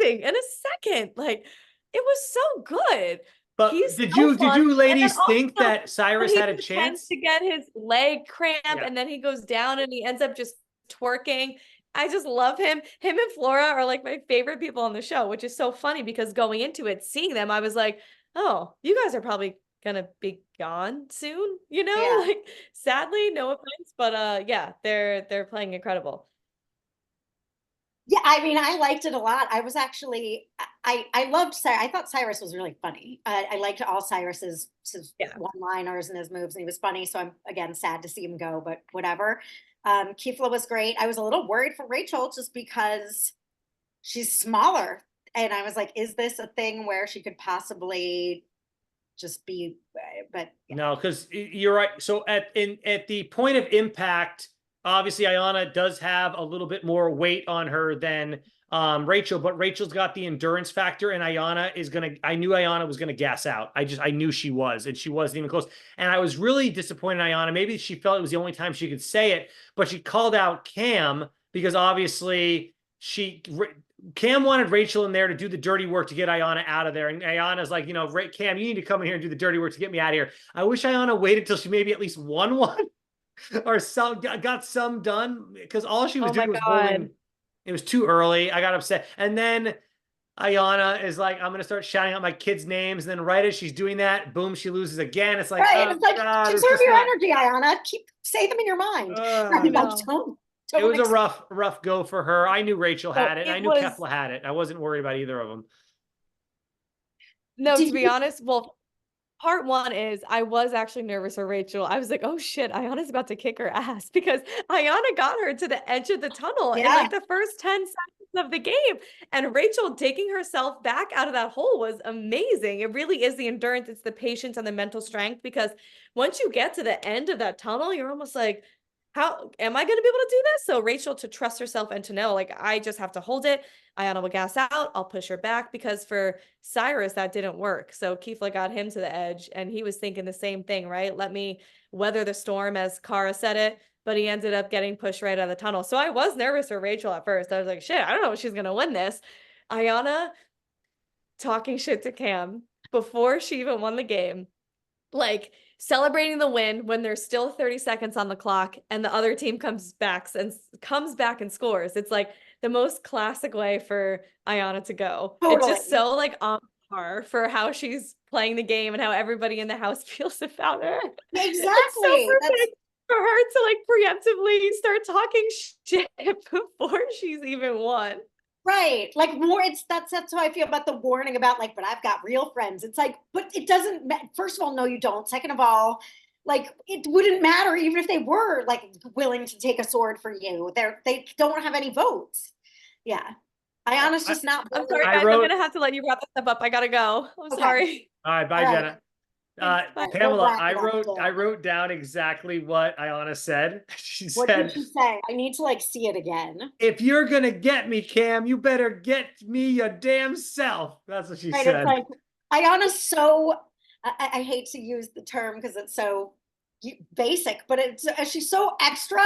amazing in a second. Like, it was so good. But did you ladies think that Cyrus had a chance to get his leg cramp, and then he goes down and he ends up just twerking? I just love him. Him and Flora are like my favorite people on the show, which is so funny because going into it, seeing them, I was like, oh, you guys are probably gonna be gone soon, you know? Yeah. Like, sadly, no offense, but yeah, they're playing incredible. Yeah, I mean, I liked it a lot. I was actually, I loved Cyrus. I thought Cyrus was really funny. I liked all Cyrus's his Yeah. one-liners and his moves, and he was funny. So I'm again sad to see him go, but whatever. Kifla was great. I was a little worried for Rachel just because she's smaller, and I was like, is this a thing where she could possibly just be? But yeah. No, because you're right. So at the point of impact, obviously Ayanna does have a little bit more weight on her than Rachel, but Rachel's got the endurance factor, and I knew Ayanna was gonna gas out. I knew she was, and she wasn't even close. And I was really disappointed in Ayanna. Maybe she felt it was the only time she could say it, but she called out Cam because obviously Cam wanted Rachel in there to do the dirty work to get Ayanna out of there. And Ayanna's like, Cam, you need to come in here and do the dirty work to get me out of here. I wish Ayanna waited till she maybe at least won one or got some done, because all she was doing was holding. It was too early. I got upset. And then Ayanna is like, I'm going to start shouting out my kids' names. And then right as she's doing that, boom, she loses again. It's like, Right. oh, It's like, God, conserve your energy, Ayanna. Say them in your mind. It was a rough go for her. I knew Rachel had it. I knew was... Kefla had it. I wasn't worried about either of them. No, to be honest, well, part one is I was actually nervous for Rachel. I was like, oh shit, Ayanna's about to kick her ass because Ayanna got her to the edge of the tunnel in like the first 10 seconds of the game. And Rachel taking herself back out of that hole was amazing. It really is the endurance, it's the patience and the mental strength, because once you get to the end of that tunnel, you're almost like, how am I going to be able to do this? So Rachel to trust herself and to know, like, I just have to hold it. Ayanna will gas out. I'll push her back, because for Cyrus, that didn't work. So Kifla got him to the edge, and he was thinking the same thing, right? Let me weather the storm, as Cara said it, but he ended up getting pushed right out of the tunnel. So I was nervous for Rachel at first. I was like, shit, I don't know if she's going to win this. Ayanna talking shit to Cam before she even won the game, like celebrating the win when there's still 30 seconds on the clock and the other team comes back and scores. It's like the most classic way for Ayanna to go. Totally. It's just so like on par for how she's playing the game and how everybody in the house feels about her. Exactly. It's so perfect for her to like preemptively start talking shit before she's even won. Right. Like more, that's how I feel about the warning about like, but I've got real friends. It's like, but it doesn't, first of all, no, you don't. Second of all, like it wouldn't matter even if they were like willing to take a sword for you. They don't have any votes. Yeah. Ayanna's just not. I'm sorry, guys. I'm going to have to let you wrap this stuff up. I got to go. I'm sorry. All right. Bye, Jenna. Pamela, I wrote down exactly what Ayanna said. What did she say? I need to like see it again. If you're gonna get me, Cam, you better get me your damn self. That's what she said. It's like Ayanna's so. I hate to use the term because it's so basic, but she's so extra,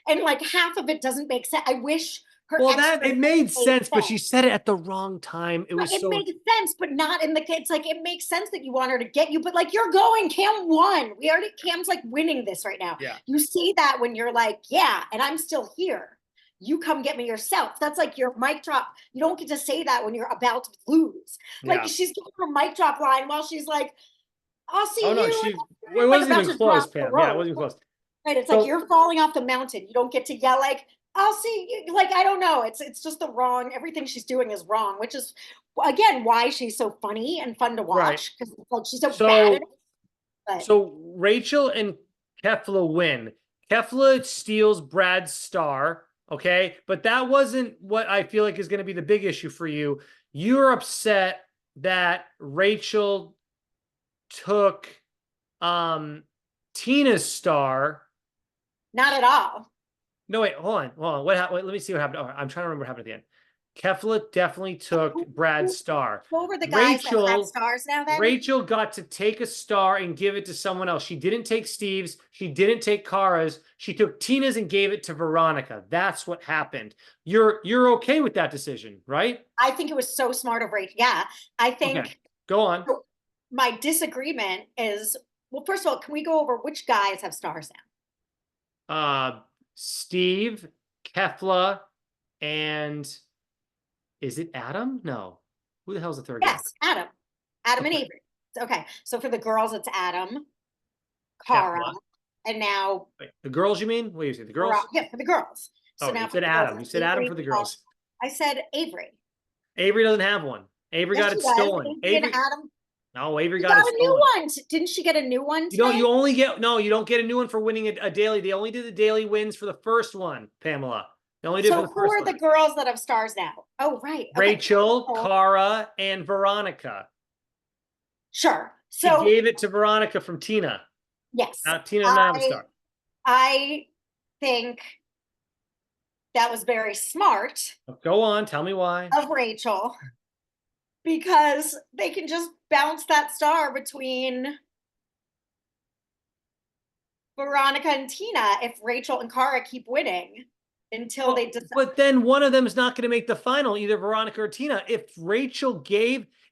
and like half of it doesn't make sense. I wish. It made sense, but she said it at the wrong time. It made sense, but not in the kids. Like it makes sense that you want her to get you, but like you're going, Cam won. Cam's like winning this right now. Yeah. You see that when you're like, yeah, and I'm still here. You come get me yourself. That's like your mic drop. You don't get to say that when you're about to lose. Like she's giving her mic drop line while she's like, I'll see you. No, it wasn't even close, Pam. Yeah, it wasn't close. Right. It's like you're falling off the mountain. You don't get to yell like, I'll see you. Like, I don't know. It's just the wrong, everything she's doing is wrong, which is again, why she's so funny and fun to watch. Because like she's so bad at it. So Rachel and Kefla win. Kefla steals Brad's star. Okay. But that wasn't what I feel like is going to be the big issue for you. You're upset that Rachel took Tina's star. Not at all. No, wait, hold on. What happened? Let me see what happened. Oh, I'm trying to remember what happened at the end. Kefla definitely took Brad's star. Who were the guys that had stars now then? Rachel got to take a star and give it to someone else. She didn't take Steve's. She didn't take Cara's. She took Tina's and gave it to Veronica. That's what happened. You're okay with that decision, right? I think it was so smart of Rachel. Yeah, I think. Okay. Go on. My disagreement is, well, first of all, can we go over which guys have stars now? Steve, Kefla, and is it Adam? No. Who the hell's the third guy? Yes, Adam. Adam and Okay. Avery. Okay, so for the girls, it's Adam, Yeah, Cara, what? and now Wait, the girls, you mean? What do you say? The girls? Yeah, for the girls. So Oh, now you for said the girls, Adam. You it's said Adam Avery, for the girls. I said Avery. Avery doesn't have one. Avery Yes, got she it does. stolen. Avery and Avery. Adam. No, Avery She got it got a new stolen. one. Didn't she get a new one You don't. today? You only get you don't get a new one for winning a daily. They only did the daily wins for the first one, Pamela. They only did So for the who first are one. the girls that have stars now? Oh, right. Okay. Rachel, Cool. Cara, and Veronica. Sure. She So gave it to Veronica from Tina. yes, Tina doesn't have a star. I think that was very smart Go on, tell me why. of Rachel, because they can just bounce that star between Veronica and Tina if Rachel and Cara keep winning until they decide. But then one of them is not going to make the final, either Veronica or Tina. If Rachel Neither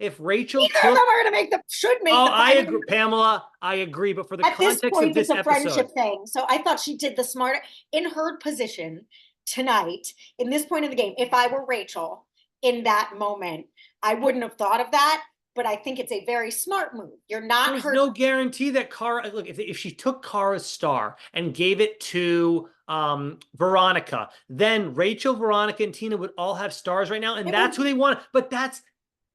took, of them are going to make should make the final. I agree, Pamela. I agree, but for the At this context point, of this it's a episode, friendship thing. So I thought she did the smarter in her position tonight. In this point of the game, if I were Rachel in that moment, I wouldn't have thought of that. But I think it's a very smart move. You're not there's hurt. no guarantee that Cara. Look, if she took Cara's star and gave it to Veronica, then Rachel, Veronica, and Tina would all have stars right now, and that's who they want. But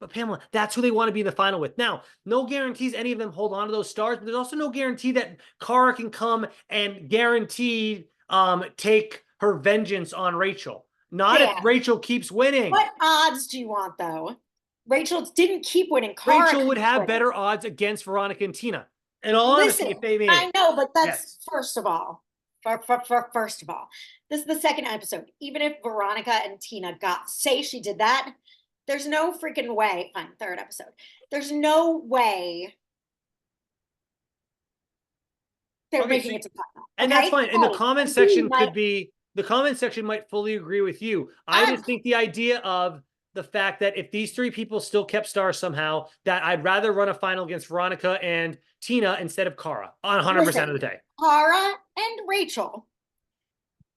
Pamela, that's who they want to be in the final with. Now, no guarantees any of them hold on to those stars, but there's also no guarantee that Cara can come and guaranteed take her vengeance on Rachel. Not if Rachel keeps winning. What odds do you want, though? Rachel didn't keep winning. Cara Rachel would have winning. better odds against Veronica and Tina. In all honesty, if they made it. I know, but that's first of all. First of all, this is the second episode. Even if Veronica and Tina say she did that, there's no freaking way. Fine, third episode. There's no way they're making it to final. And that's fine. And the comment section the comment section might fully agree with you. I just think the idea of the fact that if these three people still kept stars somehow, that I'd rather run a final against Veronica and Tina instead of Cara on 100% of the day. Cara and Rachel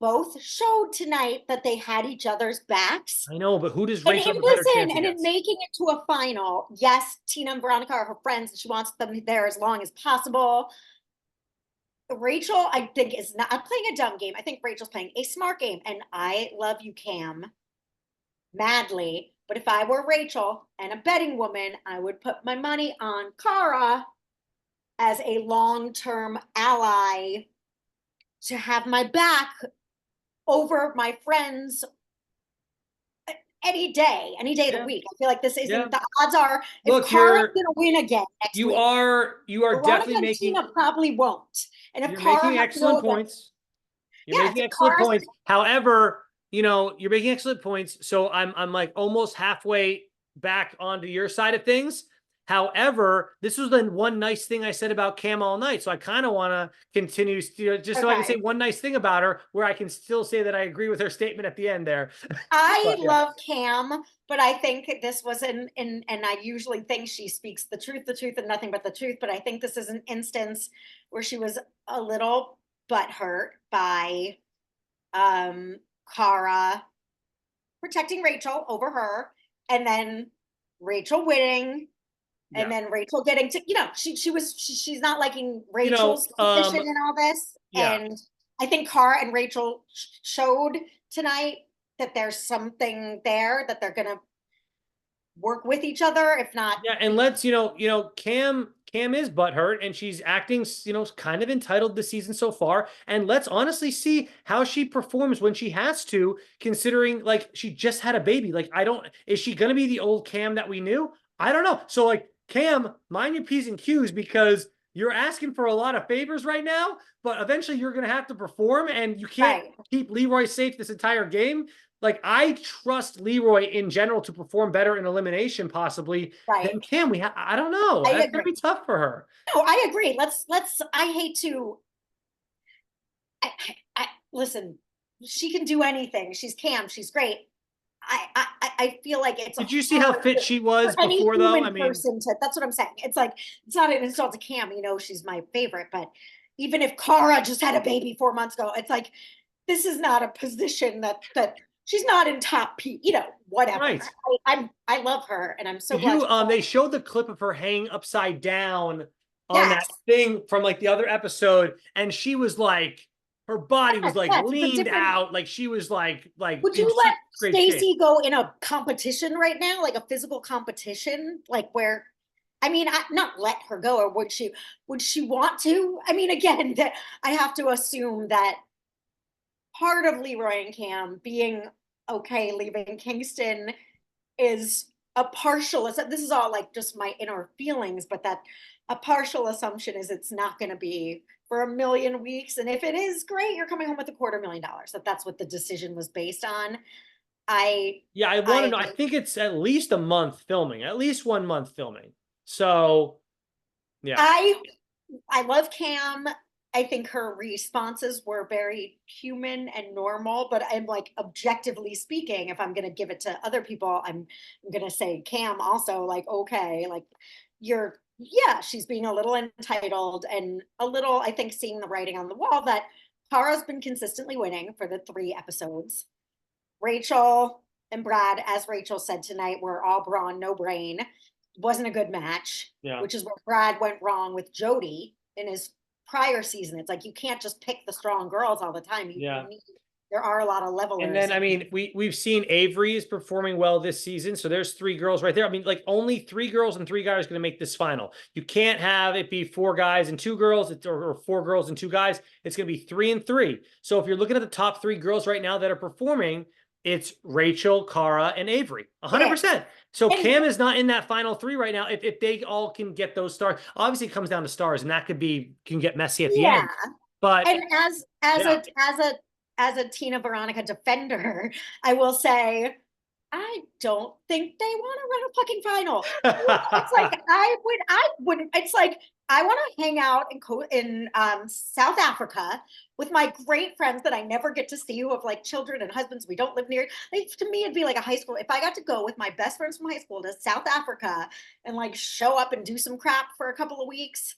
both showed tonight that they had each other's backs. I know, but who does Rachel have a better chance and in making it to a final, yes, Tina and Veronica are her friends, and she wants them there as long as possible. Rachel, I think, is not playing a dumb game. I think Rachel's playing a smart game, and I love you, Cam, madly. But if I were Rachel and a betting woman, I would put my money on Cara as a long-term ally to have my back over my friends any day of the week. I feel like this isn't the odds are if Cara's gonna win again next week. You are Veronica definitely making Tina probably won't. And if you're Cara making excellent points. You're making excellent points. However, you're making excellent points. So I'm like almost halfway back onto your side of things. However, this was the one nice thing I said about Cam all night. So I kind of want to continue just so I can say one nice thing about her where I can still say that I agree with her statement at the end there. I love Cam, but I think this was and I usually think she speaks the truth, and nothing but the truth. But I think this is an instance where she was a little butthurt by Cara protecting Rachel over her, and then Rachel winning. And then Rachel getting to, she's not liking Rachel's position in all this. Yeah. And I think Cara and Rachel showed tonight that there's something there that they're going to work with each other, if not. Yeah. And let's, Cam is butthurt and she's acting, kind of entitled this season so far. And let's honestly see how she performs when she has to, considering like she just had a baby. Like, is she going to be the old Cam that we knew? I don't know. So like, Cam, mind your P's and Q's because you're asking for a lot of favors right now, but eventually you're going to have to perform and you can't keep Leroy safe this entire game. Like I trust Leroy in general to perform better in elimination possibly than Cam. I don't know. That's going to be tough for her. No, I agree. I hate to, I listen, she can do anything. She's Cam. She's great. I feel like it's. Did you see how fit she was before, though? I mean, that's what I'm saying. It's like it's not an insult to Cam. She's my favorite, but even if Cara just had a baby 4 months ago, it's like this is not a position that she's not in top P, whatever. Right. I love her, and I'm so Did glad. you they showed the clip of her hanging upside down on that Yes. thing from like the other episode, and she was like, her body was like Yes, it's a leaned different- out, like she was like Would in you let great shape. Stacey go in a competition right now, like a physical competition, like where? I mean, not let her go, or would she? Would she want to? I mean, again, I have to assume that part of Leroy and Cam being okay leaving Kingston is a partial. This is all like just my inner feelings, but that a partial assumption is it's not going to be for a million weeks, and if it is, great, you're coming home with $250,000. That's what the decision was based on. I want to know. I think it's at least a month filming, at least 1 month filming. So, yeah. I love Cam. I think her responses were very human and normal, but I'm like, objectively speaking, if I'm going to give it to other people, I'm going to say Cam also, like, okay, like she's being a little entitled and a little, I think, seeing the writing on the wall that Kara's been consistently winning for the 3 episodes. Rachel and Brad, as Rachel said tonight, were all brawn, no brain. Wasn't a good match, which is where Brad went wrong with Jody in his prior season. It's like, you can't just pick the strong girls all the time. There are a lot of levelers. And then, I mean, we've seen Avery is performing well this season. So there's 3 girls right there. I mean, like only 3 girls and 3 guys are going to make this final. You can't have it be 4 guys and 2 girls or 4 girls and 2 guys. It's going to be 3 and 3. So if you're looking at the top 3 girls right now that are performing, it's Rachel, Cara, and Avery, 100%. So Cam is not in that final 3 right now. If they all can get those stars, obviously it comes down to stars, and that can get messy at the end. But and as a Tina Veronica defender, I will say, I don't think they want to run a fucking final. It's like I wouldn't. It's like I want to hang out in South Africa with my great friends that I never get to see, who have like children and husbands we don't live near. Like, to me, it'd be like a high school. If I got to go with my best friends from high school to South Africa and like show up and do some crap for a couple of weeks,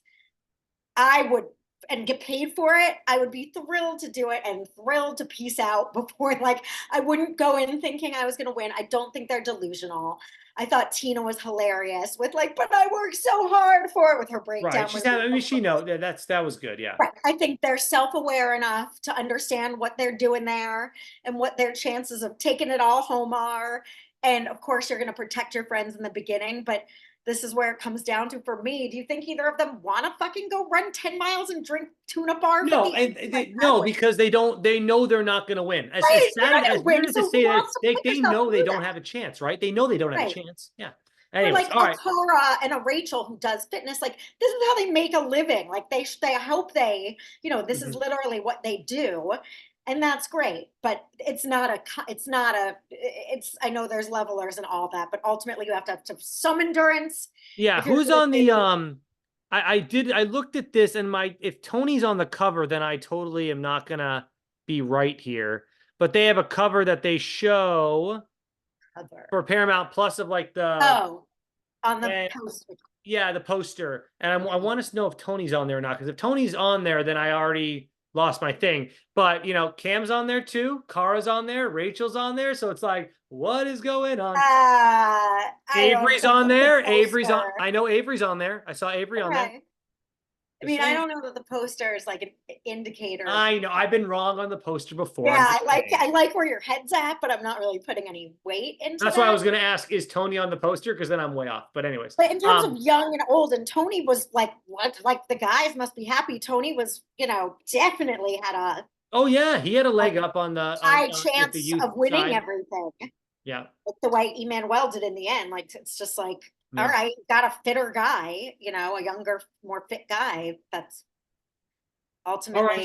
I would, and get paid for it, I would be thrilled to do it and thrilled to peace out before, like, I wouldn't go in thinking I was going to win. I don't think they're delusional. I thought Tina was hilarious with like, but I worked so hard for it, with her breakdown. Right. I mean, she knows that was good. Yeah. Right. I think they're self-aware enough to understand what they're doing there and what their chances of taking it all home are. And of course, you're going to protect your friends in the beginning, but this is where it comes down to, for me, do you think either of them want to fucking go run 10 miles and drink tuna bar? No, no, because they know they're not going to win. As weird as to say that, they know they don't have a chance, right? They know they don't have a chance. Yeah. Anyways, like a Cara and a Rachel who does fitness, like this is how they make a living. Like they hope they, this is literally what they do. And that's great, but I know there's levelers and all that, but ultimately you have to have some endurance. Yeah. Who's on the, I looked at this, and if Tony's on the cover, then I totally am not going to be right here, but they have a cover that they show for Paramount Plus of like on the poster. Yeah, the poster. And I want to know if Tony's on there or not, because if Tony's on there, then I already lost my thing. But Cam's on there too, Cara's on there, Rachel's on there, so it's like, what is going on? Avery's on there. I know Avery's on there. I saw Avery on there. I mean, I don't know that the poster is like an indicator. I know I've been wrong on the poster before. Yeah, I like where your head's at, but I'm not really putting any weight into That's why I was going to ask, is Tony on the poster? Because then I'm way off. But anyways. But in terms of young and old, and Tony was like, what? Like the guys must be happy. Tony was, definitely had a. Oh yeah, he had a leg up on the high chance of winning everything. Yeah. Like the way Emmanuel did in the end. Like it's just like, all right, got a fitter guy, a younger, more fit guy. That's ultimately. All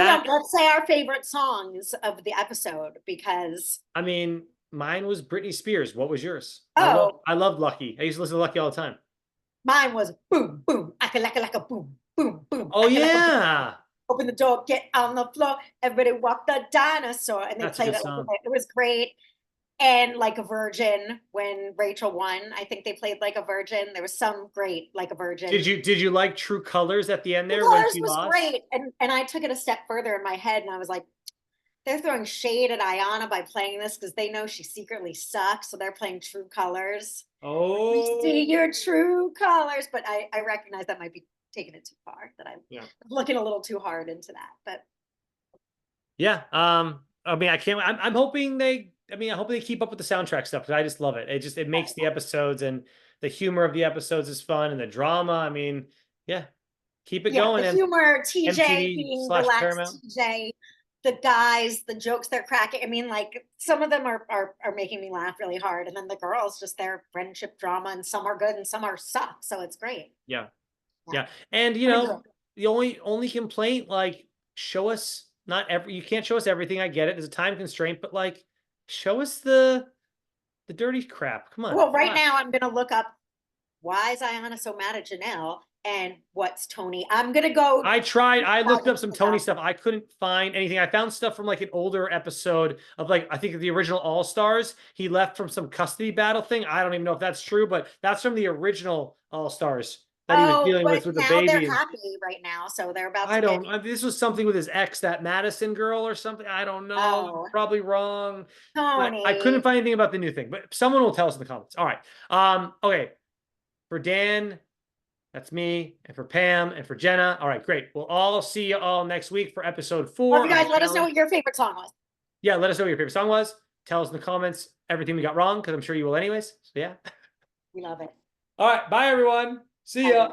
right. Let's say our favorite songs of the episode, because. I mean, mine was Britney Spears. What was yours? Oh. I loved Lucky. I used to listen to Lucky all the time. Mine was boom, boom, like a boom, boom, boom. Oh, yeah. Open the door, get on the floor. Everybody walk the dinosaur. And they played it. It was great. And Like a Virgin, when Rachel won, I think they played Like a Virgin. There was some great Like a Virgin. Did you like True Colors at the end there? True Colors was great. And I took it a step further in my head, and I was like, they're throwing shade at Ayanna by playing this because they know she secretly sucks. So they're playing true colors. Oh, We see your true colors. But I recognize that might be taking it too far, that I'm looking a little too hard into that. But yeah. I mean, I'm hoping I hope they keep up with the soundtrack stuff because I just love it. It makes the episodes, and the humor of the episodes is fun, and the drama. I mean, yeah, keep it going. The And humor, TJ MTV being / relaxed, Paramount. TJ, the guys, the jokes they're cracking. I mean, like some of them are making me laugh really hard, and then the girls, just their friendship drama, and some are good and some are suck. So it's great. Yeah. And the only complaint, like, show us you can't show us everything. I get it. There's a time constraint, but like, show us the dirty crap. Come on. Well, right now I'm gonna look up why is Ayanna so mad at Janelle and what's Tony. I'm gonna go. I looked up some Tony stuff. I couldn't find anything. I found stuff from like an older episode of, like, I think the original All Stars. He left from some custody battle thing. I don't even know if that's true, but that's from the original All Stars that he was dealing with the now baby. They're happy right now, so they're about to this was something with his ex, that Madison girl or something. I don't know. Probably wrong. Tony. I couldn't find anything about the new thing, but someone will tell us in the comments. All right. Okay. For Dan, that's me, and for Pam, and for Jenna. All right, great. We'll all see you all next week for episode 4. You guys, let us know what your favorite song was. Yeah, let us know what your favorite song was. Tell us in the comments everything we got wrong, because I'm sure you will anyways. So yeah. We love it. All right. Bye, everyone. See ya.